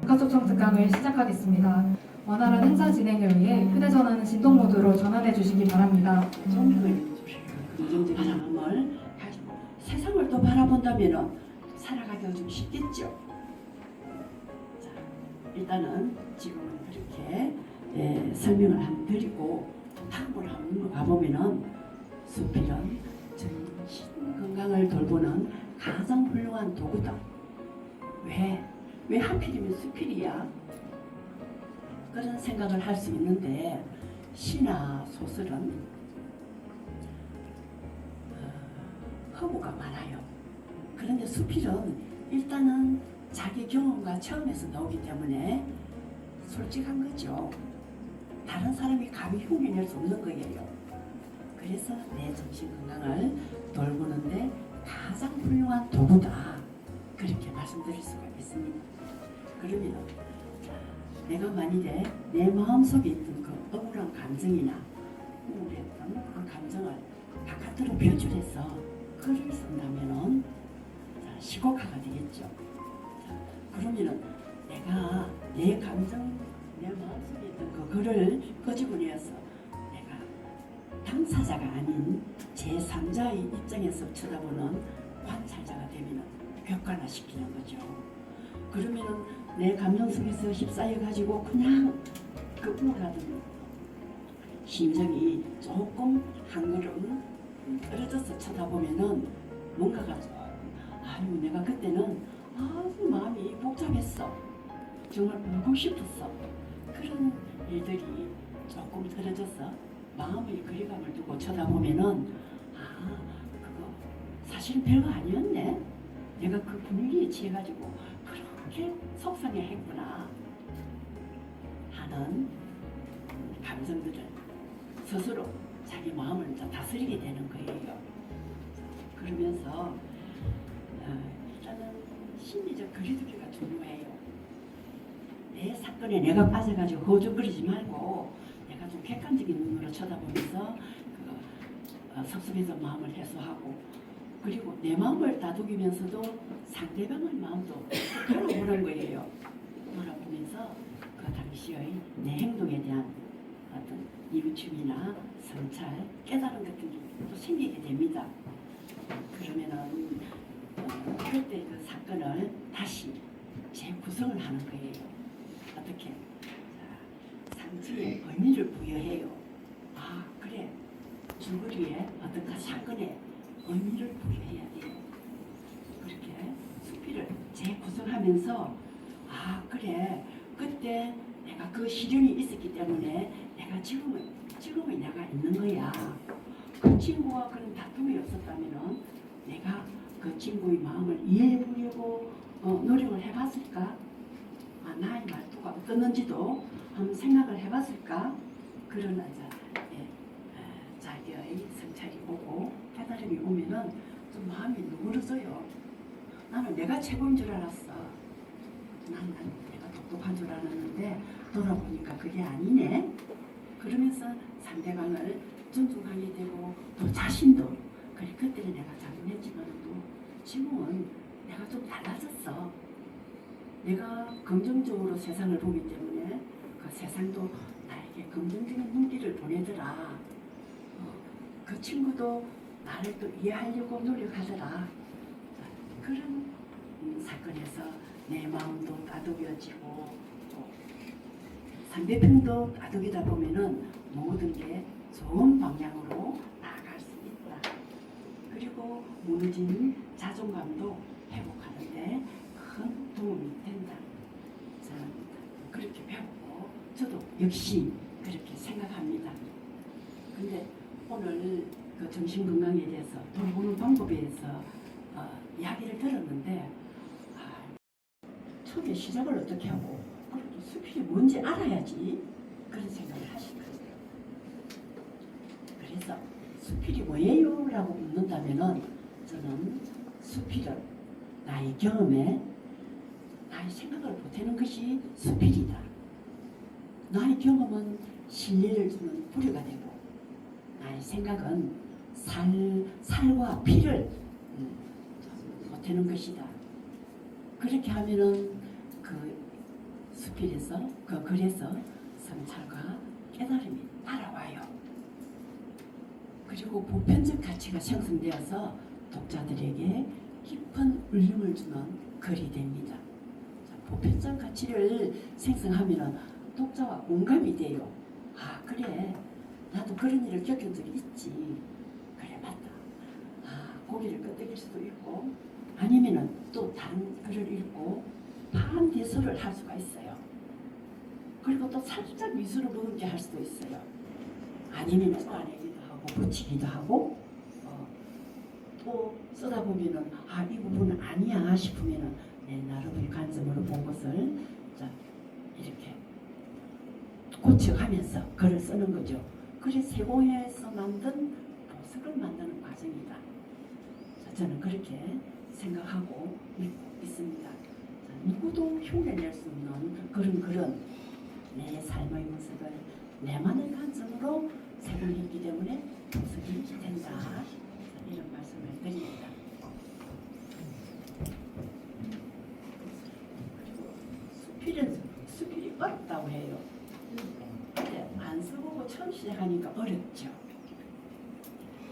국가초청 특강을 시작하겠습니다. 원활한 행사 진행을 위해 휴대전화는 진동 모드로 전환해 주시기 바랍니다. 긍정적인 마음을 세상을 또 바라본다면 살아가기가 좀 쉽겠죠. 자, 일단은 지금은 그렇게 설명을 한번 드리고 다음으로 한번 가보면은 수필은 정신 건강을 돌보는 가장 훌륭한 도구다. 왜 하필이면 수필이야? 그런 생각을 할 수 있는데 시나 소설은 허구가 많아요. 그런데 수필은 일단은 자기 경험과 체험에서 나오기 때문에 솔직한 거죠. 다른 사람이 감히 흉내낼 수 없는 거예요. 그래서 내 정신 건강을 돌보는데 가장 훌륭한 도구다. 그렇게 말씀드릴 수가 있습니다. 그러면 내가 만일에 내 마음속에 있던 그 억울한 감정이나 우울했던 그 감정을 바깥으로 표출해서 글을 쓴다면은 시곡화가 되겠죠. 자, 그러면은 내가 내 감정, 내 마음속에 있던 그 글을 끄집어내어서 내가 당사자가 아닌 제3자의 입장에서 쳐다보는 관찰자가 되면은 객관화시키는 거죠. 그러면은 내 감정 속에서 휩싸여 가지고 그냥 그 우울하던 심정이 조금 한 걸음 떨어져서 쳐다보면은 뭔가가 아유 내가 그때는 아주 마음이 복잡했어. 정말 울고 싶었어. 그런 일들이 조금 떨어져서 마음의 거리감을 두고 쳐다보면은 아 그거 사실 별거 아니었네. 내가 그 분위기에 취해가지고 그렇게 속상해 했구나 하는 감정들을 스스로 자기 마음을 다스리게 되는 거예요. 그러면서 일단은 심리적 거리두기가 중요해요. 내 사건에 내가 빠져가지고 허우적거리지 말고 내가 좀 객관적인 눈으로 쳐다보면서 섭섭해서 마음을 해소하고 그리고 내 마음을 다독이면서도 상대방의 마음도 바라보는 거예요. 바라보면서 그 당시의 내 행동에 대한 어떤 이웃춤이나 성찰, 깨달음 같은 게 또 생기게 됩니다. 그러면은 그때 그 사건을 다시 재구성을 하는 거예요. 어떻게? 상징의 의미를 부여해요. 아 그래 줄거리에 어떤 그 사건에 의미를 부여해야 돼요. 그렇게 수필을 재구성하면서 아 그래 그때 내가 그 시련이 있었기 때문에 내가 지금의 내가 있는 거야. 그 친구와 그런 다툼이 없었다면은 내가 그 친구의 마음을 이해해 보려고 노력을 해봤을까? 아, 나의 말투가 어떻는지도 한번 생각을 해봤을까? 그런 자기의 성찰이 오고 깨달음이 오면은 좀 마음이 누그러져요. 나는 내가 최고인 줄 알았어. 난 내가 똑똑한 줄 알았는데 돌아보니까 그게 아니네. 그러면서 상대방을 존중하게 되고 또 자신도 그래 그때는 내가 잘못했지만 또 지금은 내가 좀 달라졌어. 내가 긍정적으로 세상을 보기 때문에 그 세상도 나에게 긍정적인 눈길을 보내더라. 그 친구도 나를 또 이해하려고 노력하더라. 그런 사건에서 내 마음도 다독여지고 상대편도 다독이다 보면은 모든 게 좋은 방향으로 나아갈 수 있다. 그리고 무너진 자존감도 회복하는데 큰 도움이 된다. 자, 그렇게 배우고 저도 역시 그렇게 생각합니다. 근데 오늘 그 정신건강에 대해서 돌보는 방법에 대해서 이야기를 들었는데 처음에 시작을 어떻게 하고 그리고 수필이 뭔지 알아야지 그런 생각을 하실 거예요. 그래서 수필이 뭐예요? 라고 묻는다면은 저는 수필은 나의 경험에 나의 생각을 보태는 것이 수필이다. 나의 경험은 신뢰를 주는 부류가 되고 나의 생각은 살과 피를 보태는 것이다. 그렇게 하면은 그 수필에서 그 글에서 성찰과 깨달음이 따라와요. 그리고 보편적 가치가 형성되어서 독자들에게 깊은 울림을 주는 글이 됩니다. 자, 보편적 가치를 생성하면 독자와 공감이 돼요. 아 그래 나도 그런 일을 겪은 적이 있지. 그래 맞다. 아 고개를 끄덕일 수도 있고 아니면은 또 다른 글을 읽고 반대설을 할 수가 있어요. 그리고 또 살짝 미술을 보는 게 할 수도 있어요. 아니면은 써내기도 하고 붙이기도 하고 또 쓰다 보면은 아 이 부분은 아니야 싶으면은 내 나름의 관점으로 본 것을 자 이렇게 고쳐가면서 글을 쓰는 거죠. 글이 세공에서 만든 보석을 만드는 과정이다. 자, 저는 그렇게 생각하고 믿고 있습니다. 자, 누구도 흉내낼 수 없는 그런 글은 내 삶의 모습을 내만의 관점으로 세공했기 때문에 보석이 된다. 자, 이런 말씀을 드립니다. 그리고 수필이 어렵다고 해요. 근데 안 써보고 처음 시작하니까 어렵죠.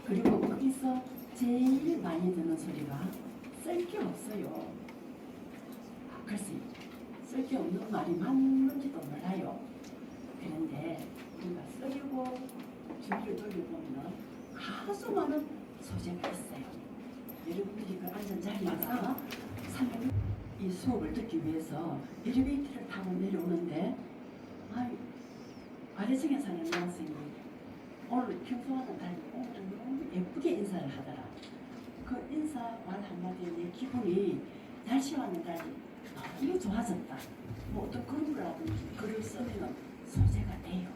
그리고 거기서 제일 많이 듣는 소리가 쓸 게 없어요. 글쎄 쓸 게 없는 말이 맞는지도 몰라요. 그런데 우리가 쓰려고 주위를 돌려보면 아주 많은 소재가 있어요. 여러분들이 그 앉은 자리에서 이 수업을 듣기 위해서 엘리베이터를 타고 내려오는데 아래층에 사는 여학생이 오늘 평소와는 달리 오늘은 너무 예쁘게 인사를 하더라. 그 인사 말 한마디에 내 기분이 날씨와는 달리 너무 좋아졌다. 뭐 어떤 글이라든지 글을 쓰면 소재가 돼요.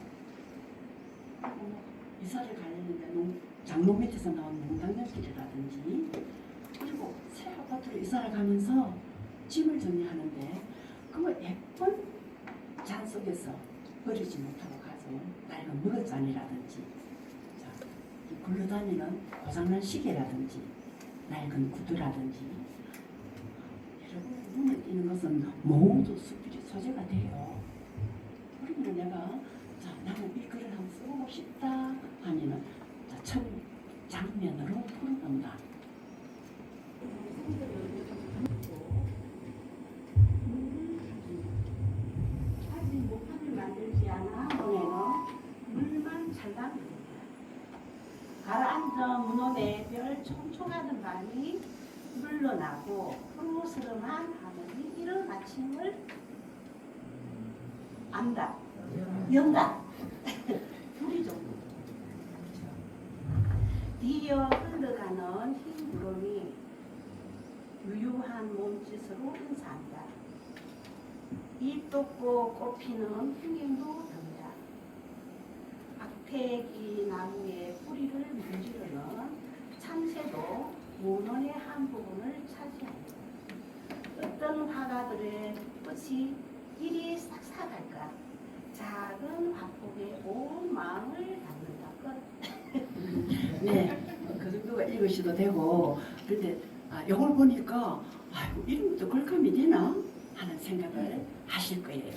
이사를 가려는데 장로 밑에서 나온 농당연길이라든지 그리고 새 아파트로 이사를 가면서 짐을 정리하는데 그 예쁜 잔 속에서 버리지 못하고 가져온 낡은 머그잔이라든지 자, 굴러다니는 고장난 시계라든지 낡은 구두라든지 여러분 눈에 띄는 것은 모두 수필이 소재가 돼요. 그러면 내가 자, 나는 이 글을 한번 써보고 싶다 하면은 첫 장면으로 풀어본다. 아직 목판을 만들지 않아 문에는 물만 잘 담깁니다. 가라앉은 문원에 별 총총하던 밤이 물러나고 푸르스름한 하늘이 이런 아침을 안다. 연다. 둘이 정도. 뒤어 흘러가는 흰 구름이 유유한 몸짓으로 인사한다. 입 돋고 꽃피는 풍경도 든다. 악택이 나무에 뿌리를 문지르는 참새도 문원의 한 부분을 차지한다. 어떤 화가들의 꽃이 이리 싹싹할까? 작은 화폭에 온 마음을 담는다. 네, 그 정도가 읽으셔도 되고, 그런데 이걸 보니까 아이고 이런 것도 글감이 되나 하는 생각을 하실 거예요.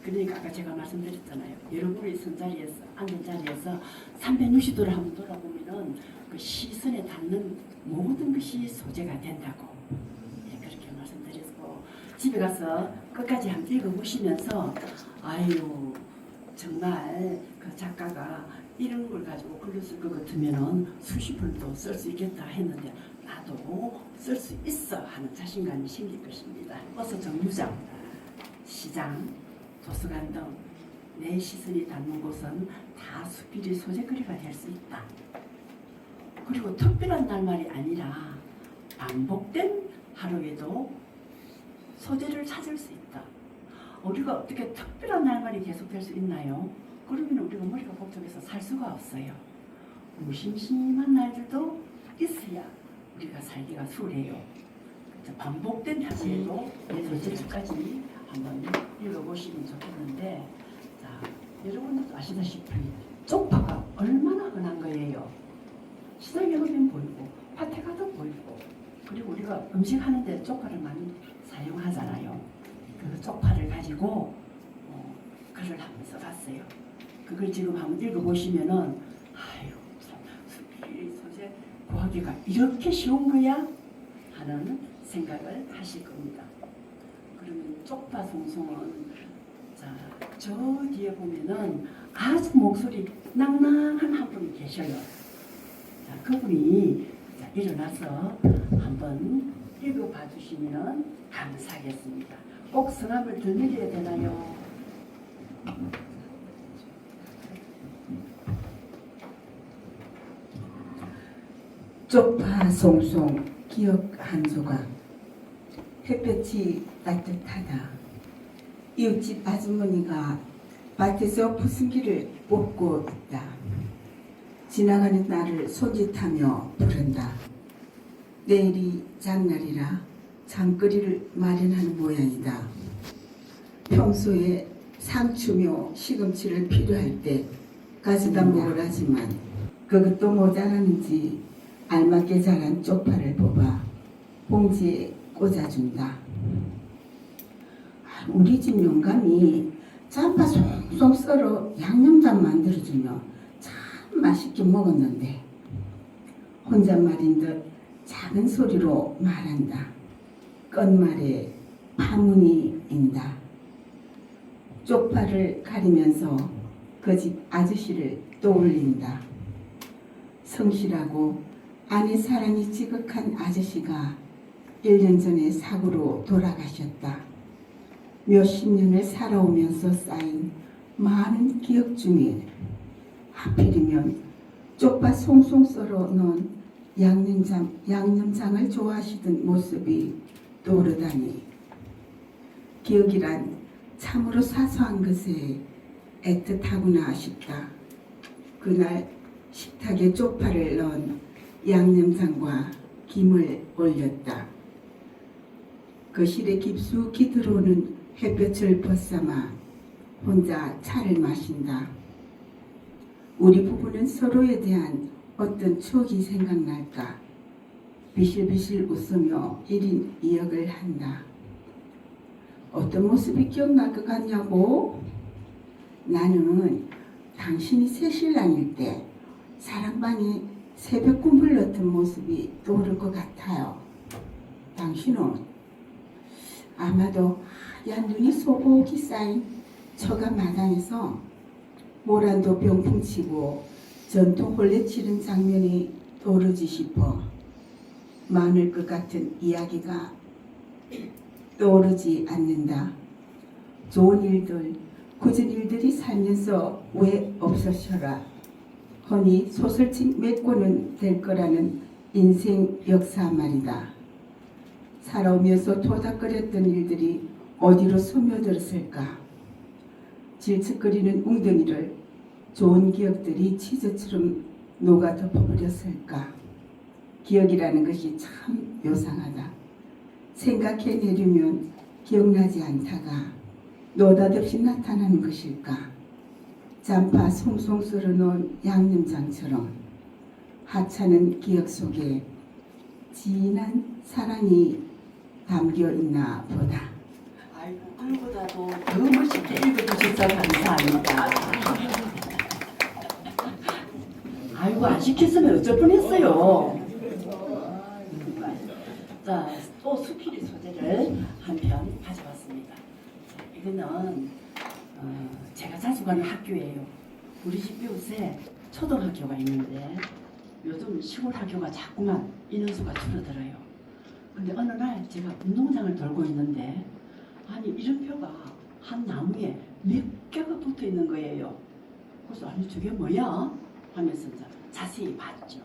그러니까 아까 제가 말씀드렸잖아요. 여러분의 선자리에서 앉은 자리에서 360도를 한번 돌아보면은 그 시선에 닿는 모든 것이 소재가 된다고 네, 그렇게 말씀드렸고 집에 가서 끝까지 한번 읽어보시면서 아유 정말 그 작가가 이런 걸 가지고 글을 쓸 것 같으면은 수십 번도 쓸 수 있겠다 했는데 나도 쓸 수 있어 하는 자신감이 생길 것입니다. 어서 정류장, 시장, 도서관 등 내 시선이 닿는 곳은 다 수필이 소재거리가 될 수 있다. 그리고 특별한 날말이 아니라 반복된 하루에도 소재를 찾을 수 있다. 우리가 어떻게 특별한 날말이 계속될 수 있나요? 그러면 우리가 머리가 복잡해서 살 수가 없어요. 무심심한 날들도 있어야 우리가 살기가 수월해요. 반복된 하루에도 소재까지 한번 읽어보시면 좋겠는데 자, 여러분들도 아시다시피 쪽파가 얼마나 흔한 거예요. 시장에 가면 보이고 밭에 가도 보이고 그리고 우리가 음식 하는데 쪽파를 많이 사용하잖아요. 그 쪽파를 가지고 글을 한번 써봤어요. 그걸 지금 한번 읽어보시면은 아유 참 수필 소재 구하기가 이렇게 쉬운 거야? 하는 생각을 하실 겁니다. 그러면 쪽파 송송은 저 뒤에 보면은 아주 목소리 낭낭한 한 분이 계셔요. 자, 그분이 일어나서 한번 읽어봐 주시면 감사하겠습니다. 꼭 성함을 더 늘려야 되나요? 쪽파 송송 기억 한 조각. 햇볕이 따뜻하다. 이웃집 아주머니가 밭에서 부승기를 뽑고 있다. 지나가는 나를 손짓하며 부른다. 내일이 장날이라 장거리를 마련하는 모양이다. 평소에 상추며 시금치를 필요할 때 가져다 먹으라지만 그것도 모자라는지 알맞게 자란 쪽파를 뽑아 봉지에 꽂아준다. 우리 집 영감이 짬파 송송 썰어 양념장 만들어주며 참 맛있게 먹었는데 혼잣말인 듯 작은 소리로 말한다. 끝말에 파문이 인다. 쪽파를 가리면서 그 집 아저씨를 떠올린다. 성실하고 안에 사랑이 지극한 아저씨가 1년 전에 사고로 돌아가셨다. 몇십 년을 살아오면서 쌓인 많은 기억 중에 하필이면 쪽파 송송 썰어 넣은 양념장을 좋아하시던 모습이 떠오르다니. 기억이란 참으로 사소한 것에 애틋하구나 싶다. 그날 식탁에 쪽파를 넣은 양념장과 김을 올렸다. 거실에 깊숙이 들어오는 햇볕을 벗삼아 혼자 차를 마신다. 우리 부부는 서로에 대한 어떤 추억이 생각날까? 비실비실 웃으며 1인 2역을 한다. 어떤 모습이 기억날 것 같냐고? 나는 당신이 새신랑일 때 사랑방에 새벽 꿈을 넣던 모습이 떠오를 것 같아요. 당신은 아마도 하얀 눈이 소복이 쌓인 처가 마당에서 모란도 병풍 치고 전통 홀레 치는 장면이 떠오르지 싶어 많을 것 같은 이야기가 떠오르지 않는다. 좋은 일들, 굳은 일들이 살면서 왜 없으셔라. 허니 소설책 몇 권은 될 거라는 인생 역사 말이다. 살아오면서 토닥거렸던 일들이 어디로 스며들었을까. 질척거리는 웅덩이를 좋은 기억들이 치즈처럼 녹아 덮어버렸을까. 기억이라는 것이 참 요상하다. 생각해내려면 기억나지 않다가 노닷없이 나타나는 것일까. 잠파 송송 썰어놓은 양념장처럼 하찮은 기억 속에 진한 사랑이 담겨 있나 보다. 아이고, 그보다도 더 멋있게 읽어주셔서 감사합니다. 아이고, 안 시켰으면 어쩔 뻔했어요. 자, 또 수필이 소재를 한 편 가져왔습니다. 자, 이거는 제가 자주 가는 학교예요. 우리 집 이웃에 초등학교가 있는데 요즘 시골 학교가 자꾸만 인원수가 줄어들어요. 근데 어느 날 제가 운동장을 돌고 있는데 아니 이름표가 한 나무에 몇 개가 붙어 있는 거예요. 그래서 아니 저게 뭐야? 하면서 자세히 봤죠.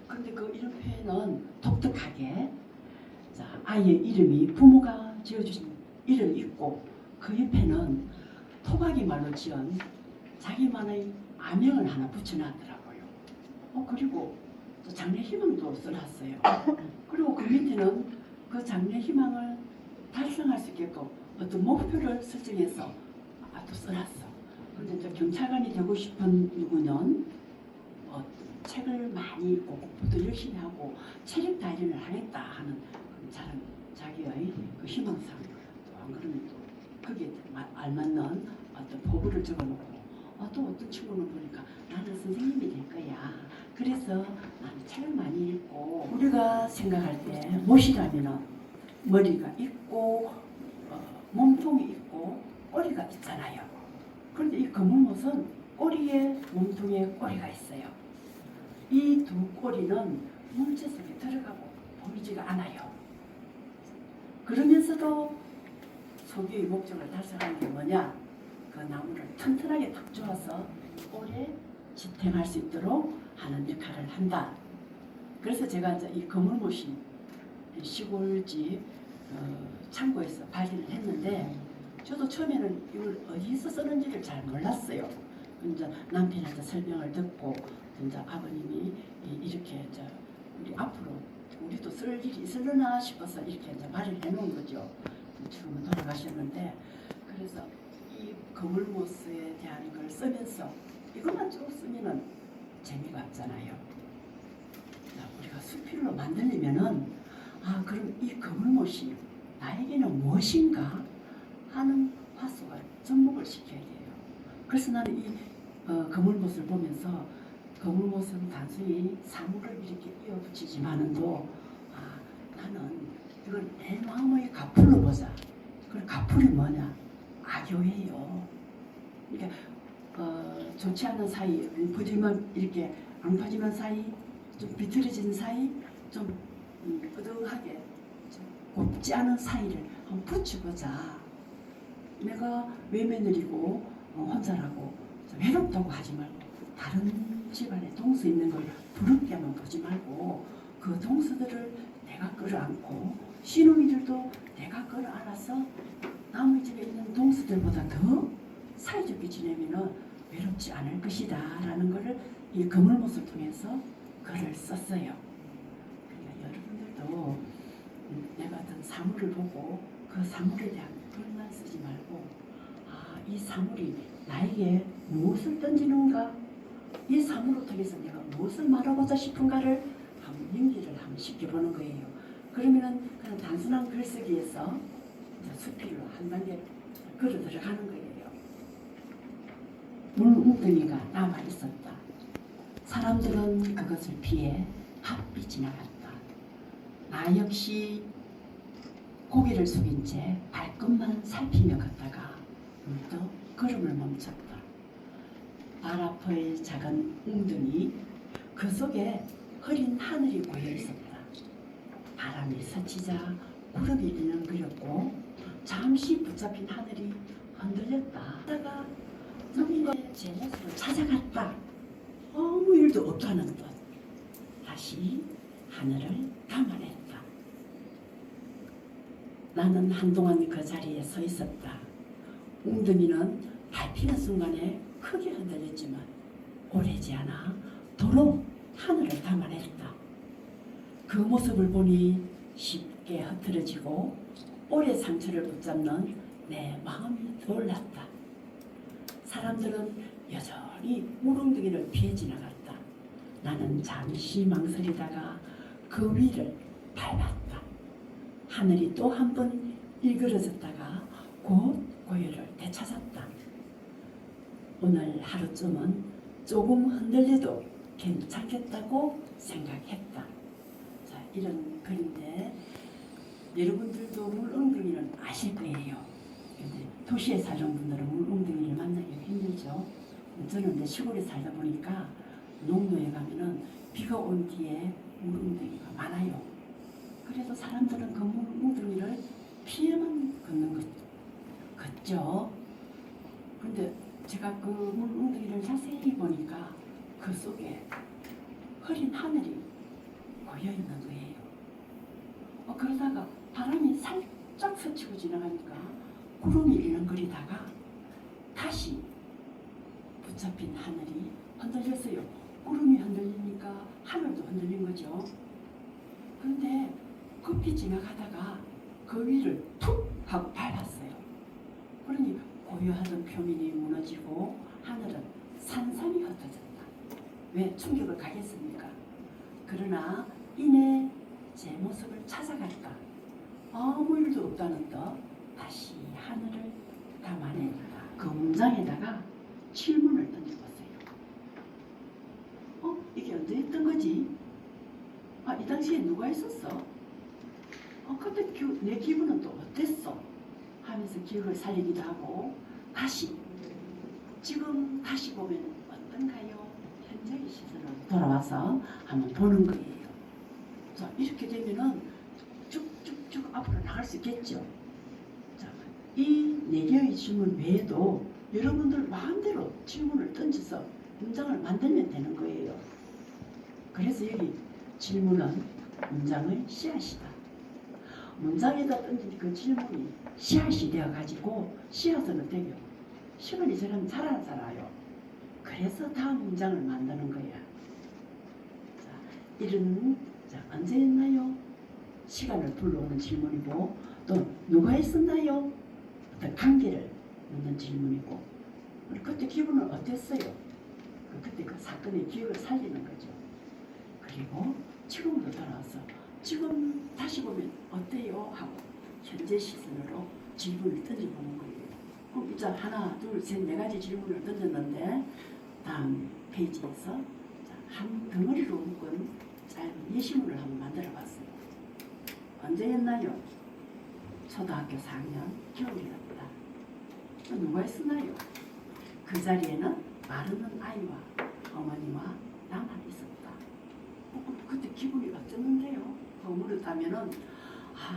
근데 그 이름표에는 독특하게 아이의 이름이 부모가 지어주신 이름이 있고 그 옆에는 토박이 말로 지은 자기만의 아명을 하나 붙여놨더라고요. 그리고 또 장래 희망도 써놨어요. 그리고 그 밑에는 그 장래 희망을 달성할 수 있게끔 어떤 목표를 설정해서 또 써놨어. 근데 또 경찰관이 되고 싶은 누구는 책을 많이 읽고 공부도 열심히 하고 체력 단련을 하겠다 하는 자기의 그 희망사항 그러면 또 거기에 알맞는 어떤 포부를 적어놓고 또 어떤 친구는 보니까 나는 선생님이 될 거야. 그래서 나는 책을 많이 읽고 우리가 생각할 때 못이라면은 머리가 있고 몸통이 있고 꼬리가 있잖아요. 그런데 이 거물못은 꼬리에 몸통에 꼬리가 있어요. 이 두 꼬리는 물체 속에 들어가고 보이지가 않아요. 그러면서도 소비의 목적을 달성하는 게 뭐냐? 그 나무를 튼튼하게 탁 조아서 오래 지탱할 수 있도록 하는 역할을 한다. 그래서 제가 이제 이 거물못이 시골집 창고에서 발견을 했는데 저도 처음에는 이걸 어디서 쓰는지를 잘 몰랐어요. 이제 남편한테 설명을 듣고 이제 아버님이 이렇게 이제 우리 앞으로 우리도 쓸 일이 있으려나 싶어서 이렇게 이제 말을 해놓은 거죠. 지금은 돌아가셨는데 그래서 이 거물못에 대한 걸 쓰면서 이것만 쭉 쓰면은 재미가 없잖아요. 우리가 수필로 만들려면은 그럼 이 거물못이 나에게는 무엇인가 하는 화수가 접목을 시켜야 돼요. 그래서 나는 이 거물못을 보면서 거물못은 단순히 사물을 이렇게 이어붙이지만은도 나는 이걸 내 마음의 가풀로 보자. 그 가풀이 뭐냐? 악요예요. 그러니까 좋지 않은 사이, 부지만 이렇게 앙파지만 사이, 좀 비틀어진 사이, 좀 끄덕하게 좀 곱지 않은 사이를 한번 붙여보자. 내가 외며느리고 혼자라고 외롭다고 하지 말고 다른 집안에 동수 있는 걸 부럽게만 보지 말고 그 동수들을 내가 끌어안고 시누이들도 내가 끌어안아서 남의 집에 있는 동수들보다 더 사이좋게 지내면 외롭지 않을 것이다 라는 것을 이 거물못을 통해서 글을 썼어요. 그러니까 여러분들도 내가 어떤 사물을 보고 그 사물에 대한 글만 쓰지 말고 이 사물이 나에게 무엇을 던지는가, 이 사물을 통해서 내가 무엇을 말하고자 싶은가를 한번 연기를 한번 시켜보는 거예요. 그러면은 그냥 단순한 글쓰기에서 수필로 한 단계 걸어 들어가는 거예요. 물웅덩이가 남아 있었다. 사람들은 그것을 피해 바삐 지나갔다. 나 역시 고개를 숙인 채 발끝만 살피며 걷다가 문득 걸음을 멈췄다. 발 앞의 작은 웅덩이, 그 속에 흐린 하늘이 고여 있었다. 바람이 스치자 구름이 일렁거렸고 잠시 붙잡힌 하늘이 흔들렸다. 하다가 누군가 제 모습을 찾아갔다. 아무 일도 없다는 듯 다시 하늘을 감안했다. 나는 한동안 그 자리에 서 있었다. 웅덩이는 밟히는 순간에 크게 흔들렸지만 오래지 않아 도로 하늘을 감안했다. 그 모습을 보니 쉽게 흐트러지고 오래 상처를 붙잡는 내 마음이 놀랐다. 사람들은 여전히 물웅덩이를 피해 지나갔다. 나는 잠시 망설이다가 그 위를 밟았다. 하늘이 또 한 번 일그러졌다가 곧 고요를 되찾았다. 오늘 하루쯤은 조금 흔들려도 괜찮겠다고 생각했다. 자, 이런 글인데 여러분들도 물웅덩이는 아실 거예요. 근데 도시에 사는 분들은 물웅덩이를 만나기 힘들죠. 저는 이제 시골에 살다 보니까 농로에 가면은 비가 온 뒤에 물웅덩이가 많아요. 그래서 사람들은 그 물웅덩이를 피해만 걷죠. 근데 제가 그 물웅덩이를 자세히 보니까 그 속에 흐린 하늘이 고여 있는 거예요. 그러다가 바람이 살짝 스치고 지나가니까 구름이 일렁거리다가 다시 붙잡힌 하늘이 흔들렸어요. 구름이 흔들리니까 하늘도 흔들린 거죠. 그런데 급히 지나가다가 그 위를 툭 하고 밟았어요. 그러니 고요하던 표면이 무너지고 하늘은 산산이 흩어졌다. 왜 충격을 가겠습니까? 그러나 이내 제 모습을 찾아갔다. 아무 일도 없다는 듯 다시 하늘을 담아내다가 그 문장에다가 질문을 던져봤어요. 이게 언제 했던 거지? 이 당시에 누가 있었어? 그때 내 기분은 또 어땠어? 하면서 기억을 살리기도 하고 지금 다시 보면 어떤가요? 현재의 시선으로 돌아와서 한번 보는 거예요. 자, 이렇게 되면은 쭉쭉쭉 앞으로 나갈 수 있겠죠. 자, 이 4개의 질문 외에도 여러분들 마음대로 질문을 던져서 문장을 만들면 되는 거예요. 그래서 여기 질문은 문장의 씨앗이다. 문장에다 던진 그 질문이 씨앗이 되어가지고 씨앗은 어때요? 시간이 지나면 자라요. 그래서 다음 문장을 만드는 거야. 자, 언제 했나요? 시간을 불러오는 질문이고, 또 누가 했었나요? 어떤 관계를 묻는 질문이고, 그때 기분은 어땠어요? 그때 그 사건의 기억을 살리는 거죠. 그리고 지금으로 돌아와서 지금 다시 보면 어때요? 하고 현재 시선으로 질문을 던져보는 거예요. 그럼 이제 하나, 둘, 셋, 4가지 질문을 던졌는데 다음 페이지에서 한 덩어리로 묶은 짧은 예시문을 한번 만들어봤어요. 언제 했나요? 초등학교 4학년 겨울이었다. 누가 했었나요? 그 자리에는 마르는 아이와 어머니와 나만 있었다. 그때 기분이 어땠는데요? 물었다면은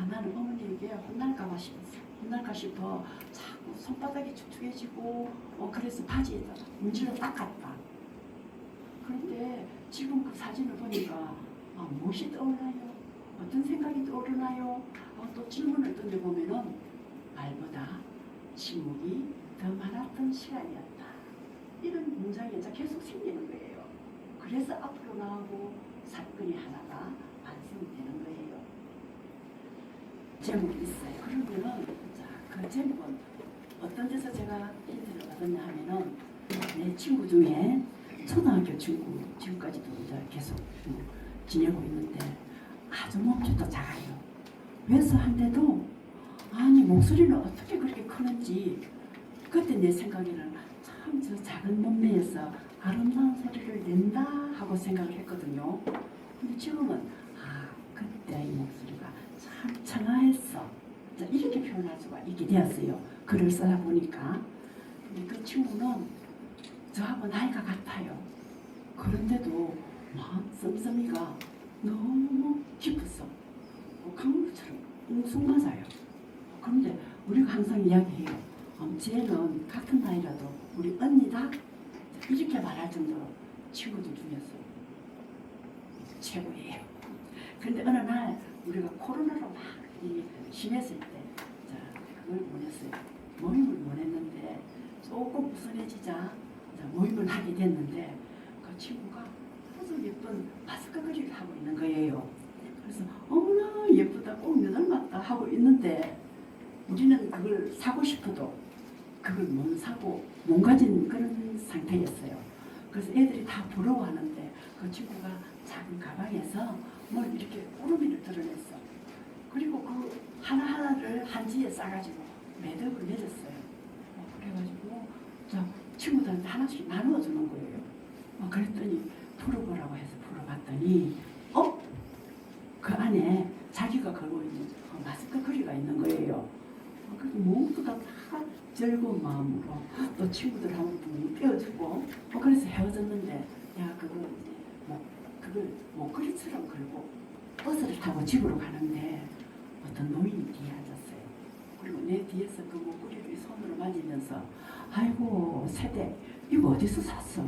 나는 어머니에게 혼날까 싶어 자꾸 손바닥이 축축해지고 그래서 바지에다가 문지를 닦았다. 그런데 지금 그 사진을 보니까 무엇이 떠올라요? 어떤 생각이 떠오르나요? 또 질문을 던져보면은 말보다 침묵이 더 많았던 시간이었다. 이런 문장이 이제 계속 생기는 거예요. 그래서 앞으로 나오고 사건이 하나가 완성되는 거예요. 제목이 있어요. 그러면은 그 제목은 어떤 데서 제가 힌트를 얻었냐 하면은 내 친구 중에 초등학교 친구 지금까지도 이제 계속 지내고 있는데 아주 몸집도 작아요. 왜소한데도 목소리는 어떻게 그렇게 크는지 그때 내 생각에는 참 저 작은 몸매에서 아름다운 소리를 낸다 하고 생각을 했거든요. 근데 지금은 그때 이 목소리가 참 청아했어. 이렇게 표현할 수가 있게 되었어요. 글을 쓰다 보니까. 근데 그 친구는 저하고 나이가 같아요. 그런데도 씀씀이가 너무 깊었어. 강물처럼 웅숭 맞아요. 그런데 우리가 항상 이야기해요. 쟤는 같은 나이라도 우리 언니다? 이렇게 말할 정도로 친구들 중에서 최고예요. 그런데 어느 날 우리가 코로나로 막 심했을 때 그걸 원했어요. 모임을 원했는데 조금 우선해지자 모임을 하게 됐는데 그 친구가 아주 예쁜 마스크 거리를 하고 있는 거예요. 그래서 어머나 예쁘다 꼭 내 닮았다 하고 있는데 우리는 그걸 사고 싶어도 그걸 못 사고 못 가진 그런 상태였어요. 그래서 애들이 다 부러워하는데 그 친구가 작은 가방에서 뭘 이렇게 꾸러미를 드러냈어. 그리고 그 하나하나를 한지에 싸가지고 매듭을 내렸어요. 그래가지고 친구들한테 하나씩 나누어 주는 거예요. 그랬더니 풀어보라고 해서 풀어봤더니 그 안에 자기가 걸고 있는 마스크 거리가 있는 거예요. 그래서 모두가 다 즐거운 마음으로 또 친구들 한번 떼어주고 그래서 헤어졌는데 그걸 목걸이처럼 걸고 버스를 타고 집으로 가는데 어떤 노인이 뒤에 앉았어요. 그리고 내 뒤에서 그 목걸이를 손으로 만지면서 아이고 세대 이거 어디서 샀어?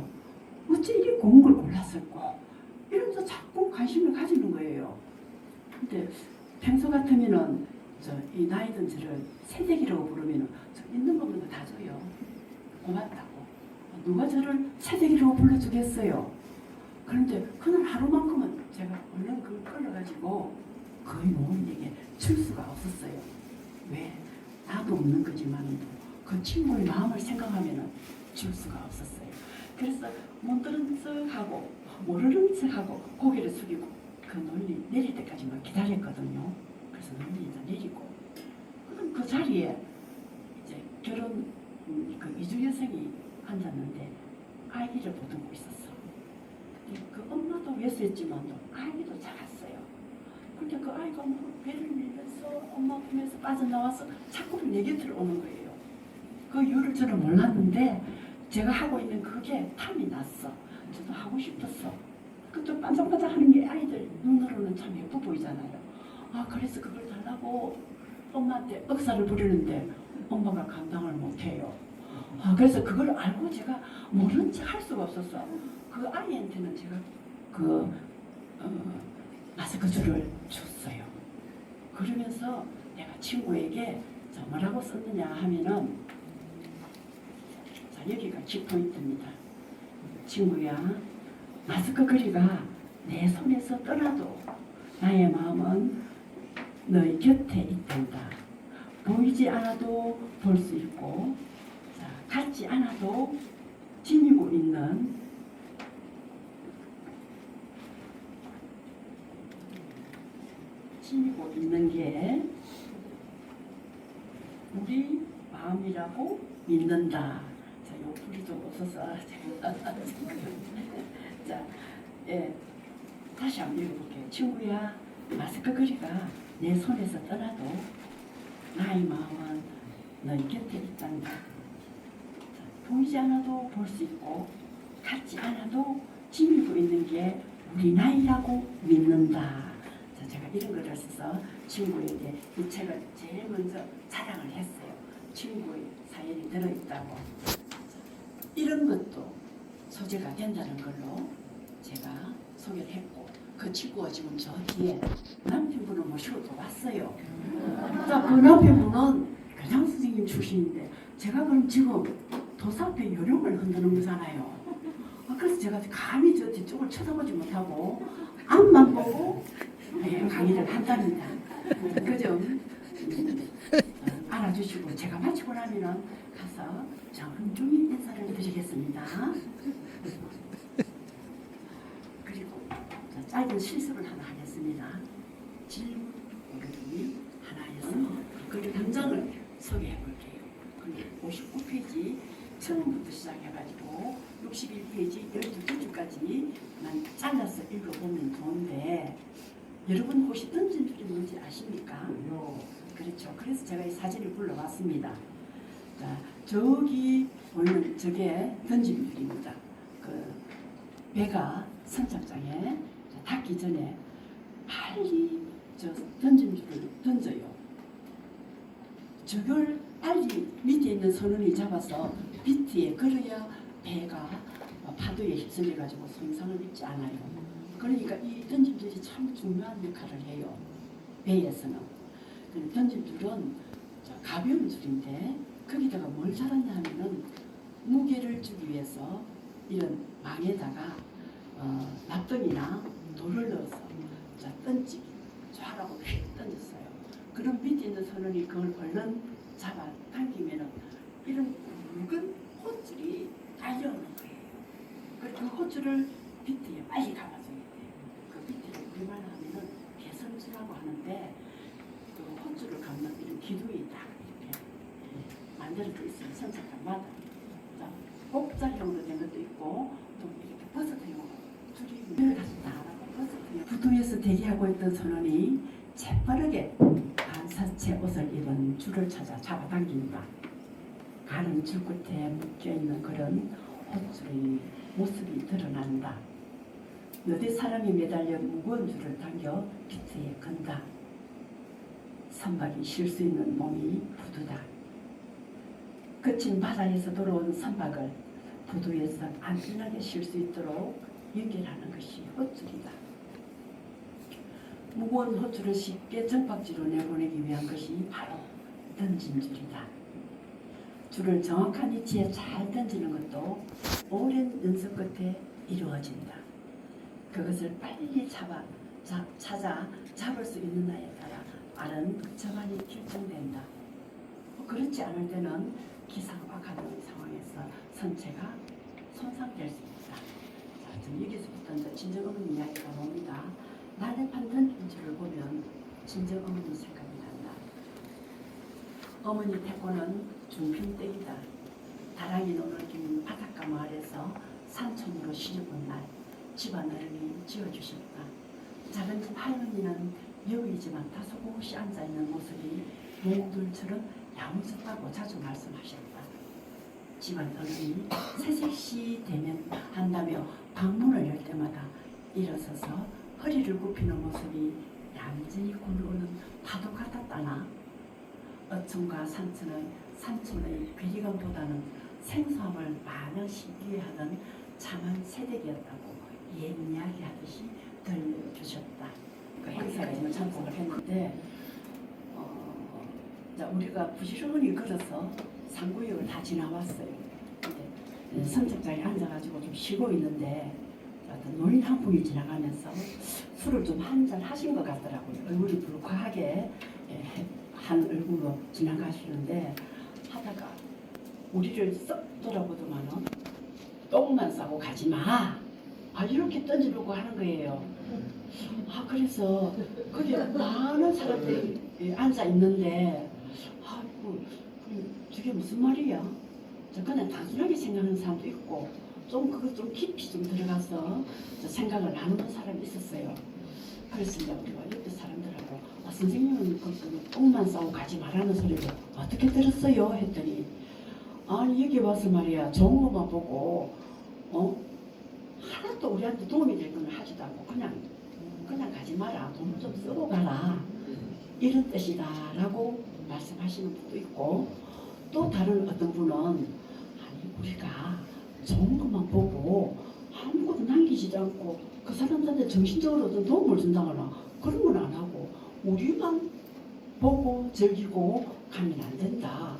어째 이리 고운 걸 골랐을까? 이러면서 자꾸 관심을 가지는 거예요. 근데 평소 같으면은 이 나이든 저를 새댁이라고 부르면은 저 있는 것만 다 줘요. 고맙다고. 누가 저를 새댁이라고 불러주겠어요. 그런데 그날 하루만큼은 제가 얼른 그걸 끌어가지고 거의 노인에게 줄 수가 없었어요. 왜? 나도 없는 거지만 그 친구의 마음을 생각하면은 줄 수가 없었어요. 그래서 못 들은 척하고 모르는 척하고 고개를 숙이고 그 논리 내릴 때까지만 기다렸거든요. 그래서 논리 이제 내리고 그럼 그 자리에 결혼 그 이주 여성이 앉았는데 아기를 보듬고 있었어. 그 엄마도 외수했지만 아기도 작았어요. 근데 그 아이가 뭐 배를 밀면서 엄마 품에서 빠져나와서 자꾸 내 곁으로 오는 거예요. 그 이유를 저는 몰랐는데 제가 하고 있는 그게 탐이 났어. 저도 하고 싶었어. 그또 반짝반짝하는 게 아이들 눈으로는 참 예뻐 보이잖아요. 아 그래서 그걸 달라고 엄마한테 억사를 부리는데 엄마가 감당을 못해요. 아 그래서 그걸 알고 제가 모른 척 할 수가 없었어. 그 아이한테는 제가 그 마스크 줄을 줬어요. 그러면서 내가 친구에게 자, 뭐라고 썼느냐 하면은 자 여기가 키포인트입니다. 친구야, 마스크 거리가 내 손에서 떠나도 나의 마음은 너의 곁에 있단다. 보이지 않아도 볼 수 있고, 자, 같지 않아도 지니고 있는 게 우리 마음이라고 믿는다. 자, 요 불이 좀 없어서 제가 자, 예, 다시 한번 읽어볼게요. 친구야, 마스크 거리가 내 손에서 떠나도 나의 마음은 너희 곁에 있단다. 자, 보이지 않아도 볼 수 있고 같지 않아도 지니고 있는 게 우리 나이라고 믿는다. 자, 제가 이런 거를 써서 친구에게 이 책을 제일 먼저 자랑을 했어요. 친구의 사연이 들어있다고. 이런 것도 소재가 된다는 걸로 제가 소개를 했고, 그 친구가 지금 저 뒤에 남편분을 모시고 또 왔어요. 자, 그 남편분은 교장 선생님 출신인데 제가 그럼 지금 도사 앞에 요령을 흔드는 거잖아요. 그래서 제가 감히 저 뒤쪽을 쳐다보지 못하고 앞만 보고 강의를 한답니다. 그 점 알아주시고 제가 마치고 나면은 가서 정중히 인사를 드리겠습니다. 그리고 짧은 실습을 하나 하겠습니다. 질문 고르기 하나에서 그 당장을 소개해 볼게요. 59페이지 처음부터 시작해가지고 61페이지 12페이지까지만 잘라서 읽어보면 좋은데, 여러분 혹시 던진 줄이 뭔지 아십니까? 그렇죠. 그래서 제가 이 사진을 불러왔습니다. 자, 저기 보이는 저게 던진 줄입니다. 그 배가 선착장에 닿기 전에 빨리 저 던진 줄을 던져요. 저걸 빨리 밑에 있는 선원이 잡아서 비트에 걸어야 배가 파도에 휩쓸려 가지고 손상을 입지 않아요. 그러니까 이 던짐줄이 참 중요한 역할을 해요. 배에서는. 던짐줄은 가벼운 줄인데 거기다가 뭘 달았냐 하면은 무게를 주기 위해서 이런 망에다가 납덩이나 돌을 넣어서 던지기 좌라고 휙 던졌어요. 그럼 밑에 있는 선원이 그걸 얼른 잡아 당기면은 이런 굵은 호줄이 달려오는 거예요. 그 호줄을 비트에 빨리 감아줘야 돼요. 그 비트를 우리말로 하면은 개선줄이라고 하는데 그 호줄을 감는 이런 기둥이 딱 이렇게 만들어져 있어요. 선착장마다. 복자형으로 된 것도 있고 또 이렇게 버섯형으로 줄이 다시 다 하고 버섯형. 부두에서 대기하고 있던 선원이 재빠르게 반사체 옷을 입은 줄을 찾아 잡아당긴다. 가는 줄 끝에 묶여있는 그런 호줄의 모습이 드러난다. 너댓 사람이 매달려 무거운 줄을 당겨 비트에 건다. 선박이 쉴 수 있는 몸이 부두다. 거친 바다에서 돌아온 선박을 부두에서 안전하게 쉴 수 있도록 연결하는 것이 호줄이다. 무거운 호줄을 쉽게 정박지로 내보내기 위한 것이 바로 던진 줄이다. 줄을 정확한 위치에 잘 던지는 것도 오랜 연습 끝에 이루어진다. 그것을 빨리 찾아 잡을 수 있느냐에 따라 알은 적절히 결정된다. 그렇지 않을 때는 기상박하는 상황에서 선체가 손상될 수 있다. 자, 지금 여기서부터 이제 진정 어머니 이야기가 나옵니다. 날렵한 던진 줄을 보면 진정 어머니 생각이 난다. 어머니 태고는 중평댁이다. 다랑이 노을긴 바닷가 마을에서 산촌으로 시집온 날 집안 어른이 지어주셨다. 작은 집 할머니는 여우이지만 다소 곱이 앉아있는 모습이 몽돌처럼 야무졌다고 자주 말씀하셨다. 집안 어른이 새색시 되면 한다며 방문을 열 때마다 일어서서 허리를 굽히는 모습이 얌전히 굴러오는 파도 같았다나 어촌과 산촌의 괴리감보다는 생소함을 마냥 신기해하는 참한 새댁이었다고 옛 이야기하듯이 들려주셨다. 그 행사에 참석을 했는데 우리가 부지런히 걸어서 상구역을 다 지나왔어요. 근데 선착장에 앉아가지고 좀 쉬고 있는데 어떤 노인 한 분이 지나가면서 술을 좀 한 잔 하신 것 같더라고요. 얼굴이 불쾌하게 한 얼굴로 지나가시는데 하다가 우리를 썩 돌아보더만은 똥만 싸고 가지 마. 이렇게 던지려고 하는 거예요. 그래서 거기 많은 사람들이 앉아 있는데 저게 무슨 말이야? 그냥 단순하게 생각하는 사람도 있고 그거 좀 깊이 좀 들어가서 생각을 나누는 사람이 있었어요. 그래서 이제 우리가 옆에 사람들하고 선생님은 그 똥만 싸고 가지 말라는 소리를 어떻게 들었어요? 했더니 아니 여기 와서 말이야 좋은 것만 보고 하나도 우리한테 도움이 될 건 하지도 않고 그냥 가지 마라. 돈을 좀 쓰고 가라. 이런 뜻이다 라고 말씀하시는 분도 있고 또 다른 어떤 분은 아니 우리가 좋은 것만 보고 아무것도 남기지도 않고 그 사람들한테 정신적으로 어떤 도움을 준다거나 그런 건 안 하고 우리만 보고 즐기고 가면 안 된다.